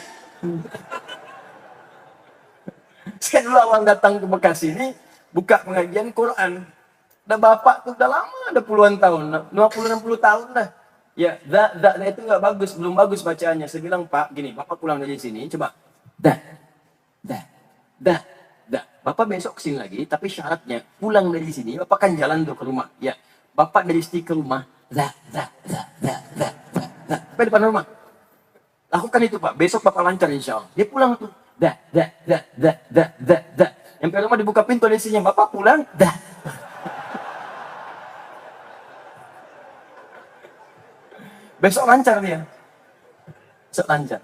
Saya dulu awal datang ke Bekasi ini, buka pengajian Quran. Udah bapak tuh udah lama, ada puluhan tahun, 50-60 tahun dah. Ya, itu nggak bagus, belum bagus bacaannya. Saya bilang, Pak, gini, bapak pulang dari sini, coba. Dah. Bapak besok kesini lagi, tapi syaratnya pulang dari sini, bapak kan jalan tuh ke rumah. Ya, bapak dari sini ke rumah, sampai depan rumah. Lakukan itu Pak, besok bapak lancar insya Allah. Dia pulang tuh, sampai rumah dibuka pintu dari sini, bapak pulang, besok lancar dia. Besok lancar.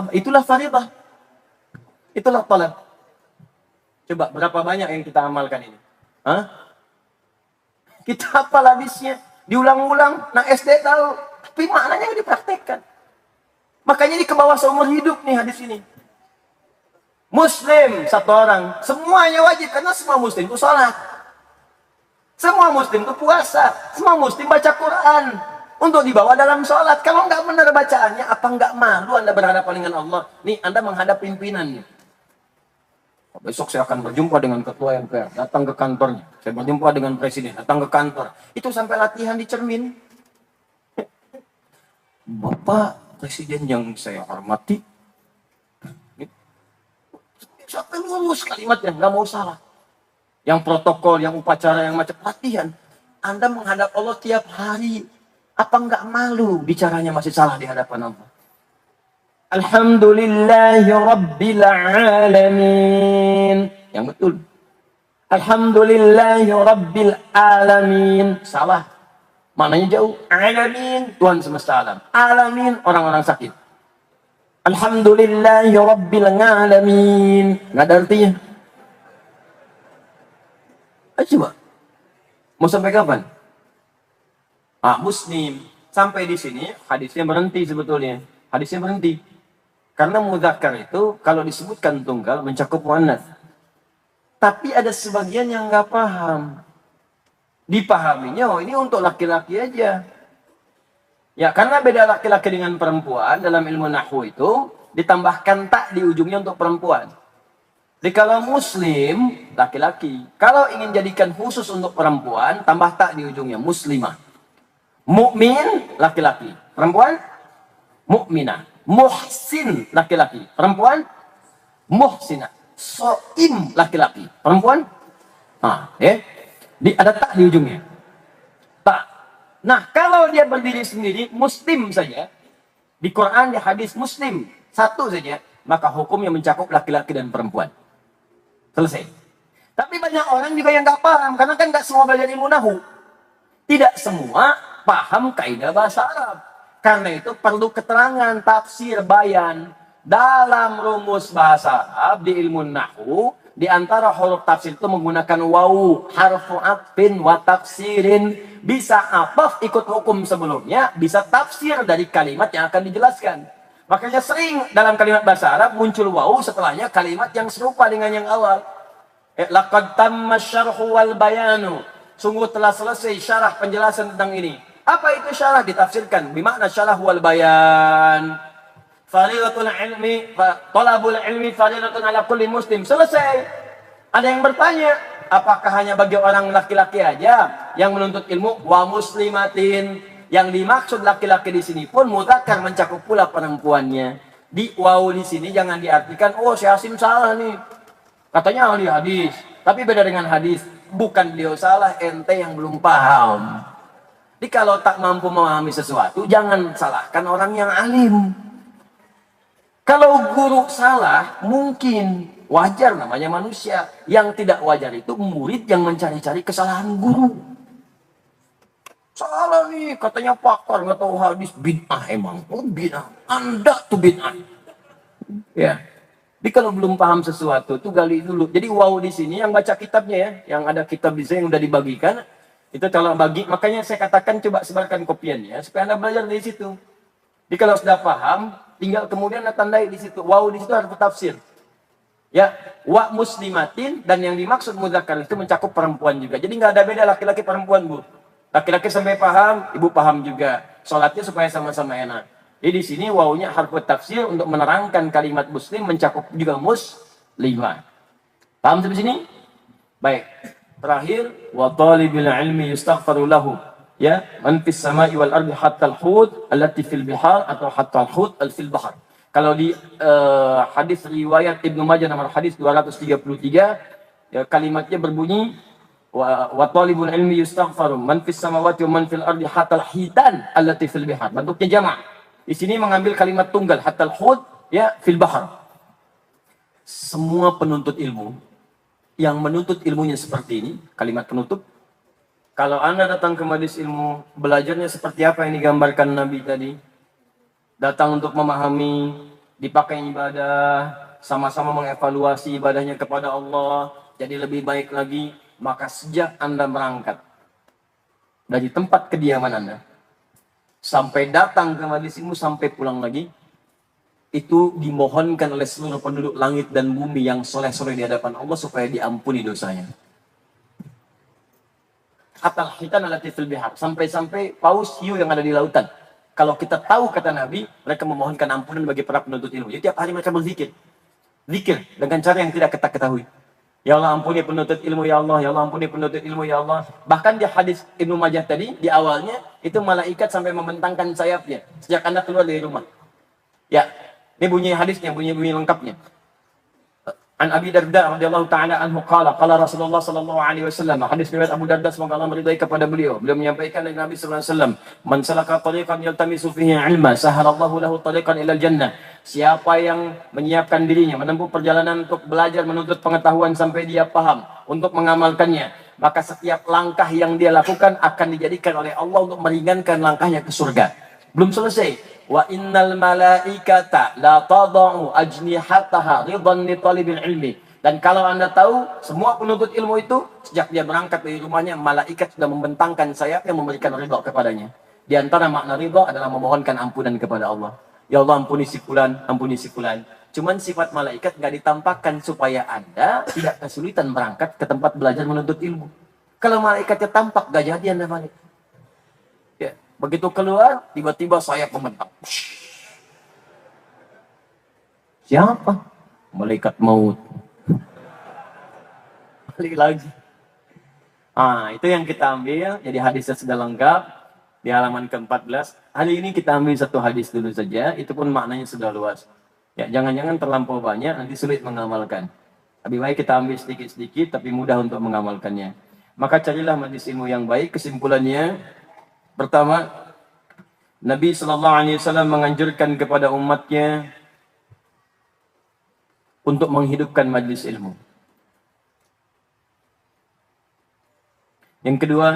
Itulah faridah. Itulah talab. Coba berapa banyak yang kita amalkan ini? Hah? Kita hafal hadisnya, diulang-ulang, nah SD tahu, tapi maknanya dipraktekkan. Makanya ini ke bawah seumur hidup nih hadis ini. Muslim satu orang, semuanya wajib karena semua muslim itu sholat. Semua muslim itu puasa, semua muslim baca Quran untuk dibawa dalam sholat. Kalau nggak benar bacaannya, apa nggak malu Anda berhadapan dengan Allah? Nih Anda menghadap pimpinan nih. Besok saya akan berjumpa dengan ketua MPR, datang ke kantornya. Saya berjumpa dengan presiden, datang ke kantor. Itu sampai latihan di cermin. Bapak presiden yang saya hormati, sampai lurus kalimatnya, nggak mau salah. Yang protokol, yang upacara, yang macam latihan. Anda menghadap Allah tiap hari, apa nggak malu bicaranya masih salah di hadapan Allah? Alhamdulillahi Rabbil Alamin. Yang betul. Alhamdulillahi Rabbil Alamin. Salah. Maknanya jauh. Alamin, Tuhan semesta alam. Alamin, orang-orang sakit. Alhamdulillahi Rabbil Alamin. Nggak ada artinya. Ayo coba. Mau sampai kapan? Muslim. Sampai di sini, hadisnya berhenti sebetulnya. Hadisnya berhenti. Karena mudzakkar itu kalau disebutkan tunggal mencakup muannats. Tapi ada sebagian yang nggak paham. Dipahaminya, oh ini untuk laki-laki aja. Ya, karena beda laki-laki dengan perempuan dalam ilmu nahwu itu ditambahkan tak di ujungnya untuk perempuan. Jadi kalau muslim, laki-laki. Kalau ingin jadikan khusus untuk perempuan, tambah tak di ujungnya, muslimah. Mukmin, laki-laki. Perempuan, mukminah. Muhsin, laki-laki. Perempuan, muhsinah. Soim, laki-laki. Perempuan, ada tak di ujungnya. Tak. Nah, kalau dia berdiri sendiri, muslim saja. Di Quran, di hadis muslim. Satu saja. Maka hukumnya mencakup laki-laki dan perempuan. Selesai. Tapi banyak orang juga yang nggak paham. Karena kan nggak semua belajar ilmu nahwu. Tidak semua paham kaidah bahasa Arab. Karena itu perlu keterangan, tafsir, bayan. Dalam rumus bahasa Arab di ilmu nahwu, di antara huruf tafsir itu menggunakan wawu, harfu atfin wa tafsirin. Bisa ataf ikut hukum sebelumnya, bisa tafsir dari kalimat yang akan dijelaskan. Makanya sering dalam kalimat bahasa Arab muncul wawu setelahnya kalimat yang serupa dengan yang awal. Laqad tamma syarhu wal bayanu. Sungguh telah selesai syarah penjelasan tentang ini. Apa itu syarah? Ditafsirkan. Bimakna syarah wal bayan. Faridatul ilmi, talabul ilmi faridatun ala kulli muslim. Selesai. Ada yang bertanya, apakah hanya bagi orang laki-laki aja yang menuntut ilmu? Wa muslimatin. Yang dimaksud laki-laki di sini pun mudzakkar, mencakup pula perempuannya. Di waw di sini jangan diartikan, oh si Hasim salah nih. Katanya ahli hadis, tapi beda dengan hadis. Bukan beliau salah, ente yang belum paham. Jadi kalau tak mampu memahami sesuatu, jangan salahkan orang yang alim. Kalau guru salah, mungkin wajar, namanya manusia. Yang tidak wajar itu murid yang mencari-cari kesalahan guru. Salah nih, katanya pakar, nggak tahu hadis, bid'ah emang. Oh bid'ah, Anda tuh bid'ah. Ya. Jadi kalau belum paham sesuatu tuh gali dulu. Jadi wow di sini yang baca kitabnya ya, yang ada kitab di sini yang udah dibagikan, itu kalau bagi, makanya saya katakan coba sebarkan kopiannya supaya Anda belajar dari situ. Jadi kalau sudah paham, tinggal kemudian tandai di situ. Wow di situ harus tafsir. Ya, wa muslimatin, dan yang dimaksud mudzakkar itu mencakup perempuan juga. Jadi nggak ada beda laki-laki perempuan, Bu. Laki-laki sampai paham, ibu paham juga. Sholatnya supaya sama-sama enak. Jadi di sini wawunya harfu tafsir untuk menerangkan kalimat muslim mencakup juga muslimah. Paham sampai sini? Baik. Terakhir, wa talibil ilmi yustaghfaru lahu. Ya, man fis sama'i wal ardi hatta al-hud allati fil bihar, atau hatta al-hud fil bahar. Kalau di hadis riwayat Ibnu Majah nomor hadis 233, ya, kalimatnya berbunyi wa talibul ilmi yustaghfaru man fis samawati wa man fil ardi hatta al-hitan allati fil bihar. Bentuknya jamak. Di sini mengambil kalimat tunggal hatta al-hud, ya, fil bahar. Semua penuntut ilmu yang menuntut ilmunya seperti ini, kalimat penutup. Kalau Anda datang ke majelis ilmu, belajarnya seperti apa yang digambarkan Nabi tadi. Datang untuk memahami, dipakai ibadah, sama-sama mengevaluasi ibadahnya kepada Allah, jadi lebih baik lagi. Maka sejak Anda berangkat dari tempat kediaman Anda, sampai datang ke majelis ilmu, sampai pulang lagi, itu dimohonkan oleh seluruh penduduk langit dan bumi yang soleh-soleh di hadapan Allah supaya diampuni dosanya. Hatta hitan alati fil bihar, sampai-sampai paus hiu yang ada di lautan. Kalau kita tahu, kata Nabi, mereka memohonkan ampunan bagi para penuntut ilmu. Jadi tiap hari mereka berzikir. Zikir dengan cara yang tidak kita ketahui. Ya Allah ampuni penuntut ilmu, ya Allah. Ya Allah ampuni penuntut ilmu, ya Allah. Bahkan di hadis Ibnu Majah tadi, di awalnya, itu malaikat sampai membentangkan sayapnya sejak Anda keluar dari rumah. Ya, ini bunyi hadisnya, bunyi lengkapnya. An Abi Darda radhiyallahu taala anhu qala Rasulullah sallallahu alaihi wasallam, hadis riwayat Abu Darda semoga Allah meridai kepada beliau menyampaikan dari Nabi sallallahu alaihi wasallam, man salaka tariqan yaltamisu fihi ilma sahalallahu lahu tariqan ilal jannah. Siapa yang menyiapkan dirinya menempuh perjalanan untuk belajar menuntut pengetahuan sampai dia paham untuk mengamalkannya, maka setiap langkah yang dia lakukan akan dijadikan oleh Allah untuk meringankan langkahnya ke surga. Belum selesai. Wa innal malaikata la tadau ajnihataha ridhan li talibil ilmi. Dan kalau Anda tahu, semua penuntut ilmu itu sejak dia berangkat dari rumahnya, malaikat sudah membentangkan sayapnya memberikan ridha kepadanya. Di antara makna ridha adalah memohonkan ampunan kepada Allah. Ya Allah ampuni si fulan, ampuni si fulan. Cuman sifat malaikat nggak ditampakkan supaya Anda tidak kesulitan berangkat ke tempat belajar menuntut ilmu. Kalau malaikatnya tampak, gak jadi Anda balik. Ya. Begitu keluar, tiba-tiba sayap membentang. Siapa? Malaikat maut. Balik lagi. Itu yang kita ambil. Jadi hadisnya sudah lengkap. Di halaman ke-14. Hari ini kita ambil satu hadis dulu saja. Itu pun maknanya sudah luas. Ya, jangan-jangan terlampau banyak, nanti sulit mengamalkan. Lebih baik kita ambil sedikit-sedikit, tapi mudah untuk mengamalkannya. Maka carilah majelis ilmu yang baik. Kesimpulannya, pertama, Nabi SAW menganjurkan kepada umatnya untuk menghidupkan majelis ilmu. Yang kedua,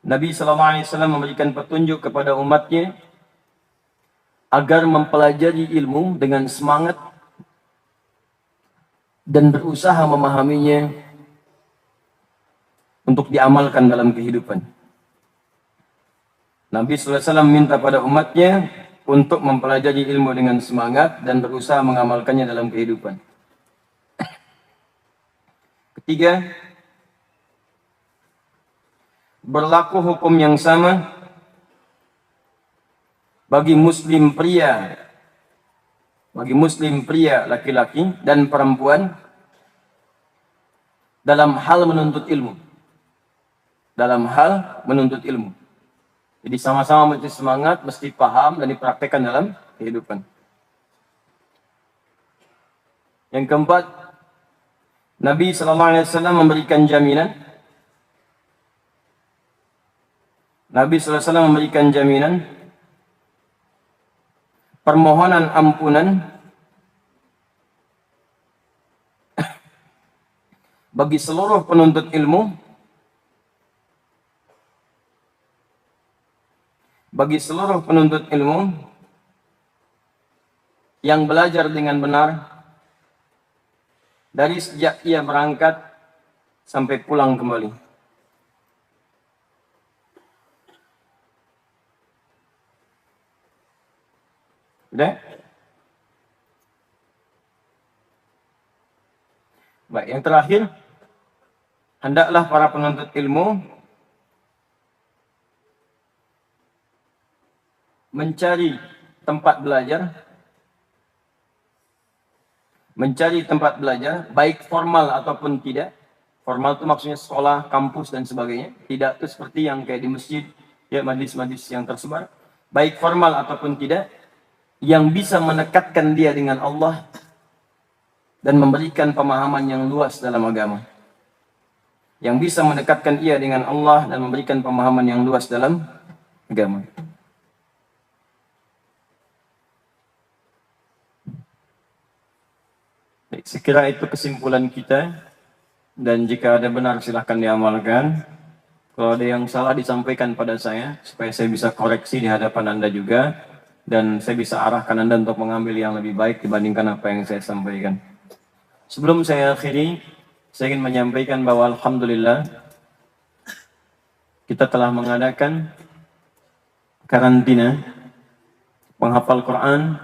Nabi SAW memberikan petunjuk kepada umatnya agar mempelajari ilmu dengan semangat dan berusaha memahaminya untuk diamalkan dalam kehidupan. Nabi SAW minta pada umatnya untuk mempelajari ilmu dengan semangat dan berusaha mengamalkannya dalam kehidupan. Ketiga, berlaku hukum yang sama bagi muslim pria laki-laki dan perempuan dalam hal menuntut ilmu. Jadi sama-sama mesti semangat, mesti paham dan dipraktekkan dalam kehidupan. Yang keempat, Nabi SAW memberikan jaminan. Permohonan ampunan bagi seluruh penuntut ilmu, yang belajar dengan benar dari sejak ia berangkat sampai pulang kembali. Udah? Baik, yang terakhir, hendaklah para penuntut ilmu mencari tempat belajar, baik formal ataupun tidak. Formal itu maksudnya sekolah, kampus, dan sebagainya. Tidak itu seperti yang kayak di masjid, ya majlis-majlis yang tersebar. Baik formal ataupun tidak, yang bisa menekatkan dia dengan Allah dan memberikan pemahaman yang luas dalam agama. Yang bisa mendekatkan ia dengan Allah dan memberikan pemahaman yang luas dalam agama. Baik, sekira itu kesimpulan kita, dan jika ada benar silahkan diamalkan. Kalau ada yang salah disampaikan pada saya supaya saya bisa koreksi di hadapan Anda juga, dan saya bisa arahkan Anda untuk mengambil yang lebih baik dibandingkan apa yang saya sampaikan. Sebelum saya akhiri, saya ingin menyampaikan bahwa alhamdulillah kita telah mengadakan karantina penghafal Quran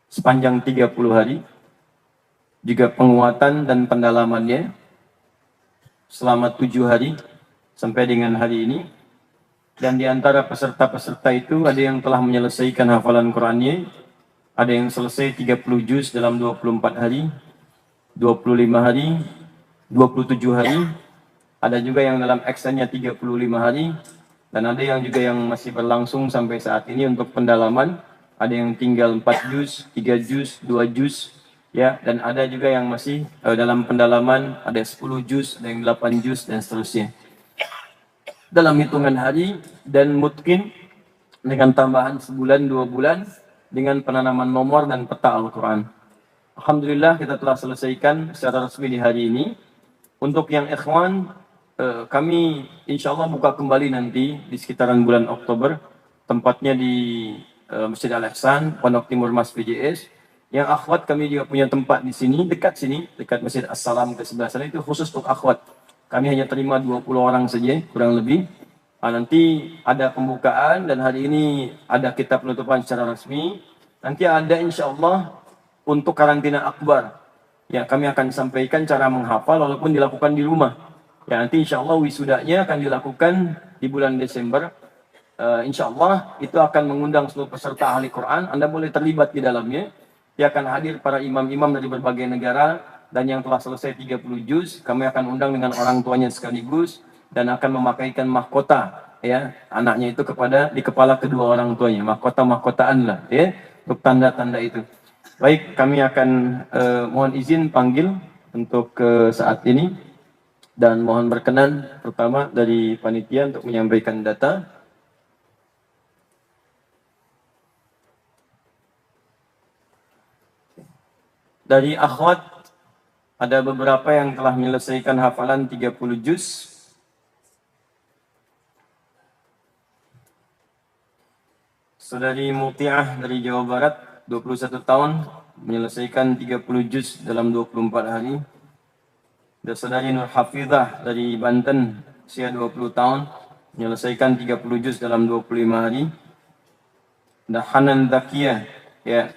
sepanjang 30 hari, juga penguatan dan pendalamannya selama 7 hari sampai dengan hari ini. Dan di antara peserta-peserta itu ada yang telah menyelesaikan hafalan Qurannya, ada yang selesai 30 juz dalam 24 hari, 25 hari, 27 hari, ada juga yang dalam actionnya 35 hari, dan ada yang juga yang masih berlangsung sampai saat ini untuk pendalaman. Ada yang tinggal 4 juz, 3 juz, 2 juz, ya, dan ada juga yang masih dalam pendalaman, ada 10 juz, ada yang 8 juz, dan seterusnya. Dalam hitungan hari, dan mungkin dengan tambahan sebulan, 2 bulan, dengan penanaman nomor dan peta Al-Quran. Alhamdulillah kita telah selesaikan secara resmi di hari ini. Untuk yang ikhwan, kami insya Allah buka kembali nanti di sekitaran bulan Oktober. Tempatnya di Masjid Al-Ihsan, Pondok Timur Mas PJS. Yang akhwat kami juga punya tempat di sini, dekat Masjid As-Salam ke sebelah sana, itu khusus untuk akhwat. Kami hanya terima 20 orang saja, kurang lebih. Nanti ada pembukaan, dan hari ini ada kitab penutupan secara resmi. Nanti ada insya Allah untuk karantina akbar. Ya, kami akan sampaikan cara menghafal walaupun dilakukan di rumah. Ya, nanti insya Allah wisudanya akan dilakukan di bulan Desember. Insya Allah itu akan mengundang seluruh peserta ahli Quran. Anda boleh terlibat di dalamnya. Dia akan hadir para imam-imam dari berbagai negara, dan yang telah selesai 30 juz, kami akan undang dengan orang tuanya sekaligus, dan akan memakaikan mahkota, ya, anaknya itu di kepala kedua orang tuanya, mahkota-mahkotaan lah, ya, untuk tanda-tanda itu. Baik, kami akan mohon izin panggil untuk saat ini, dan mohon berkenan pertama dari panitia untuk menyampaikan data. Dari akhwat, ada beberapa yang telah menyelesaikan hafalan 30 juz. Saudari Mutiah dari Jawa Barat, 21 tahun, menyelesaikan 30 juz dalam 24 hari. Dan saudari Nur Hafizah dari Banten, usia 20 tahun, menyelesaikan 30 juz dalam 25 hari. Dan Hanan Zakiyah, ya,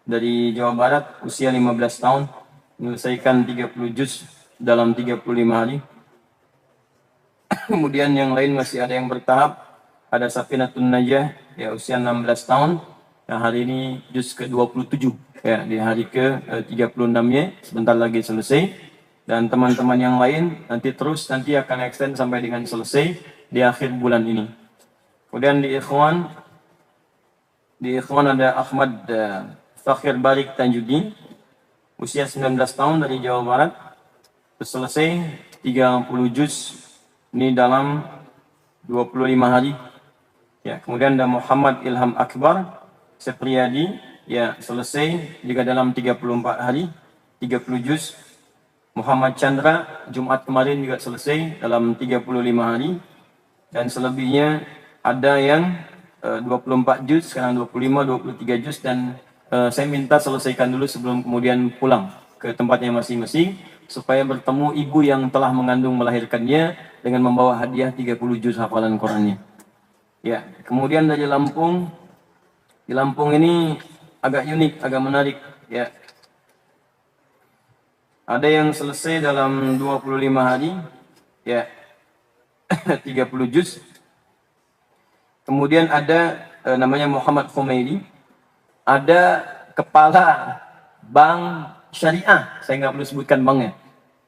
dari Jawa Barat, usia 15 tahun, menyelesaikan 30 juz dalam 35 hari. Kemudian yang lain masih ada yang bertahap. ada Safinatun Najah, ya usia 16 tahun, yang hari ini juz ke-27, ya di hari ke-36-nya, sebentar lagi selesai. Dan teman-teman yang lain nanti akan extend sampai dengan selesai di akhir bulan ini. Kemudian di Ikhwan ada Ahmad Fakhir Barik Tanjudin, usia 19 tahun dari Jawa Barat, selesai 30 juz ini dalam 25 hari. Ya, kemudian ada Muhammad Ilham Akbar Sepriyadi, ya selesai juga dalam 34 hari, 30 juz. Muhammad Chandra Jumat kemarin juga selesai dalam 35 hari. Dan selebihnya ada yang 24 juz, sekarang 25, 23 juz, dan saya minta selesaikan dulu sebelum kemudian pulang ke tempatnya masing-masing supaya bertemu ibu yang telah mengandung melahirkannya dengan membawa hadiah 30 juz hafalan Qur'annya. Ya, kemudian dari Lampung, di Lampung ini agak unik, agak menarik, ya. Ada yang selesai dalam 25 hari, ya, 30 juz. Kemudian ada namanya Muhammad Khumairi, ada kepala Bank Syariah, saya nggak perlu sebutkan banknya,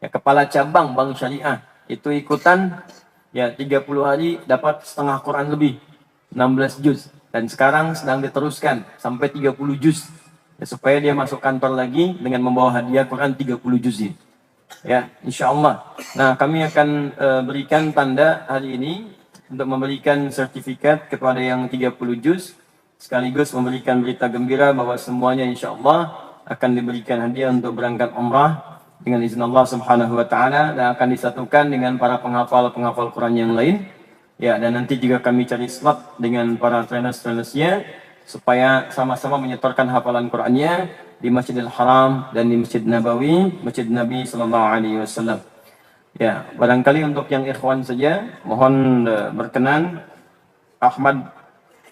ya, kepala cabang Bank Syariah, itu ikutan, ya 30 hari dapat setengah Quran lebih, 16 juz, dan sekarang sedang diteruskan sampai 30 juz, ya, supaya dia masuk kantor lagi dengan membawa hadiah Quran 30 juz ini. Ya, insya Allah. Nah, kami akan berikan tanda hari ini untuk memberikan sertifikat kepada yang 30 juz, sekaligus memberikan berita gembira bahwa semuanya insya Allah akan diberikan hadiah untuk berangkat umrah dengan izin Allah Subhanahu wa taala, dan akan disatukan dengan para penghafal Quran yang lain. Ya, dan nanti juga kami cari slot dengan para trainers-trainersnya supaya sama-sama menyetorkan hafalan Qurannya di Masjidil Haram dan di Masjid Nabawi, Masjid Nabi Sallallahu Alaihi Wasallam. Ya, barangkali untuk yang ikhwan saja, mohon berkenan Ahmad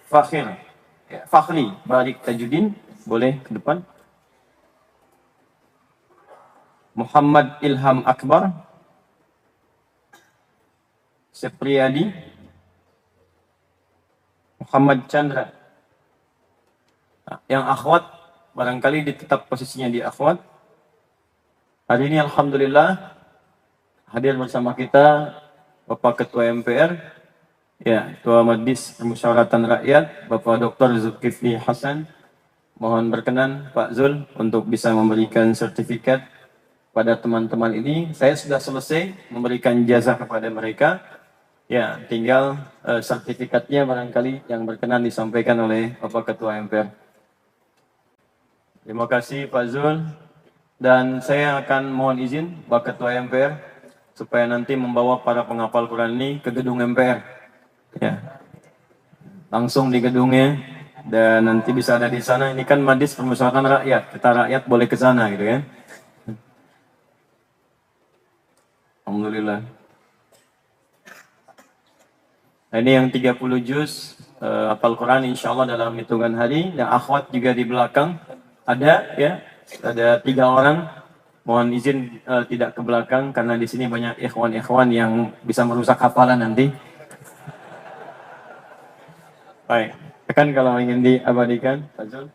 Fakhir, ya, Fakhri Barik Tajudin, boleh ke depan. Muhammad Ilham Akbar Sepriyadi, Muhammad Chandra. Nah, yang akhwat barangkali ditetap posisinya di akhwat. Hari ini alhamdulillah hadir bersama kita Bapak Ketua MPR, ya, Ketua Majelis Permusyawaratan Rakyat, Bapak Dr. Zulkifli Hasan. Mohon berkenan Pak Zul untuk bisa memberikan sertifikat pada teman-teman ini. Saya sudah selesai memberikan jasa kepada mereka. Ya, tinggal sertifikatnya barangkali yang berkenan disampaikan oleh Bapak Ketua MPR. Terima kasih Pak Zul. Dan saya akan mohon izin Pak Ketua MPR supaya nanti membawa para penghafal Quran ini ke gedung MPR. Ya, langsung di gedungnya, dan nanti bisa ada di sana. Ini kan Majelis Permusyawaratan Rakyat, kita rakyat boleh ke sana gitu kan. Alhamdulillah. Nah, ini yang 30 juz hafal Quran insya Allah dalam hitungan hari. Dan akhwat juga di belakang ada, ya, ada 3 orang. Mohon izin tidak ke belakang karena di sini banyak ikhwan-ikhwan yang bisa merusak hafalan nanti. Baik, kan kalau ingin diabadikan, Pak Zul.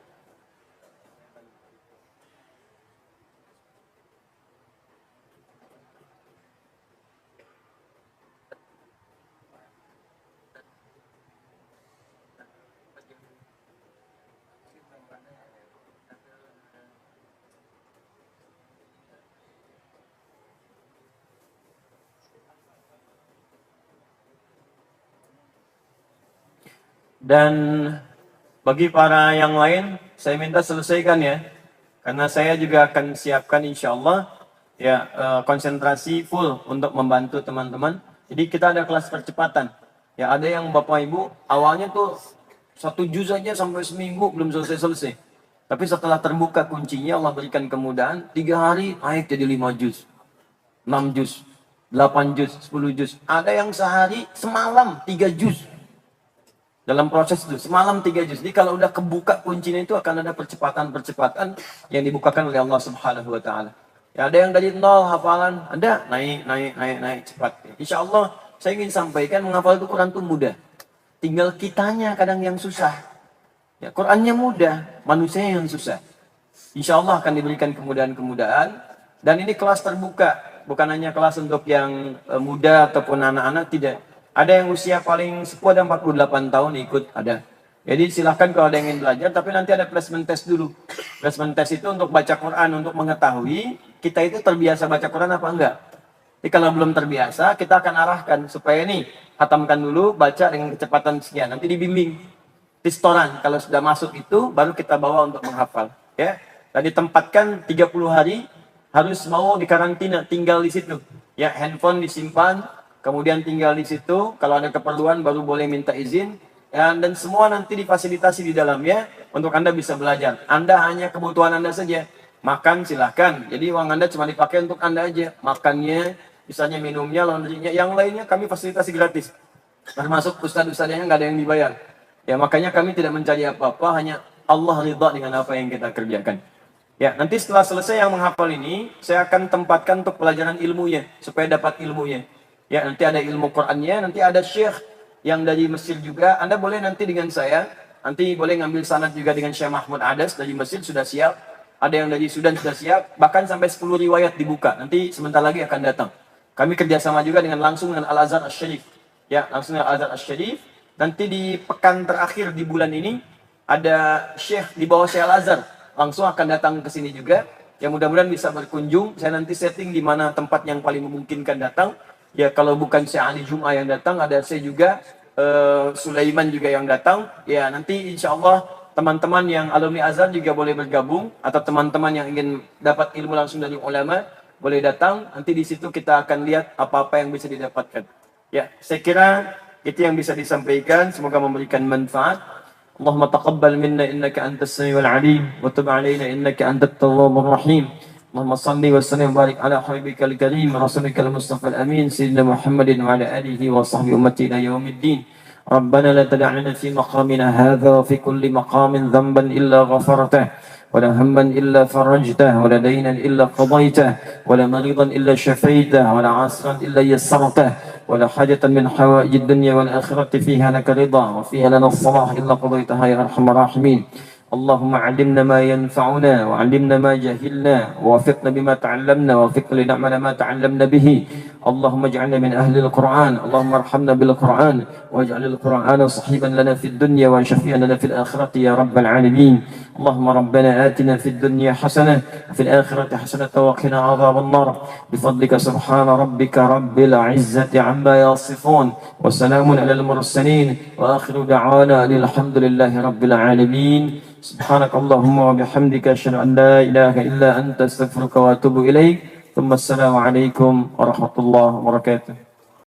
Dan bagi para yang lain, saya minta selesaikan ya, karena saya juga akan siapkan insya Allah, ya, konsentrasi full untuk membantu teman-teman. Jadi kita ada kelas percepatan. Ya, ada yang Bapak Ibu awalnya tuh 1 juz saja sampai seminggu belum selesai-selesai. Tapi setelah terbuka kuncinya, Allah berikan kemudahan, 3 hari naik jadi 5 juz, 6 juz, 8 juz, 10 juz. Ada yang sehari semalam 3 juz. Dalam proses itu, semalam 3 juz. Jadi kalau udah kebuka kuncinya itu akan ada percepatan-percepatan yang dibukakan oleh Allah Subhanahu wa taala. Ya, ada yang dari 0 hafalan, ada naik cepat. Insya Allah saya ingin sampaikan menghafal itu Quran itu mudah. Tinggal kitanya kadang yang susah. Ya, Qurannya mudah, manusia yang susah. Insya Allah akan diberikan kemudahan-kemudahan. Dan ini kelas terbuka, bukan hanya kelas untuk yang muda ataupun anak-anak, tidak. Ada yang usia paling sepuh ada 48 tahun ikut, ada. Jadi silahkan kalau ada yang ingin belajar, tapi nanti ada placement test dulu. Placement test itu untuk baca Quran, untuk mengetahui kita itu terbiasa baca Quran apa enggak. Jadi kalau belum terbiasa, kita akan arahkan supaya nih, hatamkan dulu, baca dengan kecepatan sekian. Nanti dibimbing. Di setoran, kalau sudah masuk itu, baru kita bawa untuk menghafal. Ya. Dan ditempatkan 30 hari, harus mau dikarantina, tinggal di situ. Ya, handphone disimpan, kemudian tinggal di situ. Kalau ada keperluan, baru boleh minta izin. Ya, dan semua nanti difasilitasi di dalamnya, untuk Anda bisa belajar. Anda hanya kebutuhan Anda saja. Makan silahkan. Jadi uang Anda cuma dipakai untuk Anda aja. Makannya, misalnya minumnya, laundrynya, yang lainnya kami fasilitasi gratis. Termasuk ustadz-ustadznya nggak ada yang dibayar. Ya makanya kami tidak mencari apa-apa, hanya Allah ridha dengan apa yang kita kerjakan. Ya nanti setelah selesai yang menghafal ini, saya akan tempatkan untuk pelajaran ilmunya, supaya dapat ilmunya. Ya nanti ada ilmu Qurannya, nanti ada syekh yang dari Mesir juga. Anda boleh nanti dengan saya, nanti boleh ngambil sanad juga dengan Syekh Mahmud Adas dari Mesir, sudah siap. Ada yang dari Sudan sudah siap, bahkan sampai 10 riwayat dibuka. Nanti sebentar lagi akan datang. Kami kerjasama juga langsung dengan Al-Azhar Asy-Syarif. Ya, langsung dengan Al-Azhar Asy-Syarif. Nanti di pekan terakhir di bulan ini, ada Syekh di bawah Syekh Al-Azhar. Langsung akan datang ke sini juga. Yang mudah-mudahan bisa berkunjung. Saya nanti setting di mana tempat yang paling memungkinkan datang. Ya, kalau bukan Syekh Ali Jum'ah yang datang, ada saya juga, Sulaiman juga yang datang. Ya, nanti insya Allah teman-teman yang alumni Azhar juga boleh bergabung. Atau teman-teman yang ingin dapat ilmu langsung dari ulama, boleh datang. Nanti di situ kita akan lihat apa-apa yang bisa didapatkan. Ya, saya kira itu yang bisa disampaikan, semoga memberikan manfaat. Allahumma taqabbal minna innaka antas samiul alim wa tub alaina innaka antat tawwabur rahim. Allahumma salli wa sallim wa barik ala habibikal karim rasulikal mustafa al amin sayyidina Muhammadin wa ala alihi wa sahbihi ummati ila yaumiddin. ربنا لا تدع لنا في مقامنا هذا وفي كل مقام ذنبا إلا غفرته ولا هما إلا فرجته ولا دينا إلا قضيته ولا مريضا إلا شفيته ولا عاصرا إلا يسرته ولا حاجة من حوائج الدنيا والآخرة فيها لك رضا وفيها لنا الصلاح إلا قضيتها يا أرحم الراحمين. اللهم علمنا ما ينفعنا وعلمنا ما جهلنا ووفقنا بما تعلمنا ووفقنا لنعمل ما تعلمنا به. اللهم اجعلنا من أهل القرآن. اللهم ارحمنا بالقرآن واجعل القرآن صحيبا لنا في الدنيا وشفيعا لنا في الآخرة يا رب العالمين. اللهم ربنا آتنا في الدنيا حسنة وفي الآخرة حسنة وقنا عذاب النار بفضلك سبحان ربك رب العزة عما يصفون وسلام على المرسلين وآخر دعوانا الحمد لله رب العالمين. سبحانك اللهم وبحمدك أشهد أن لا إله إلا أنت أستغفرك وأتوب إليك. ثم السلام عليكم ورحمة الله وبركاته.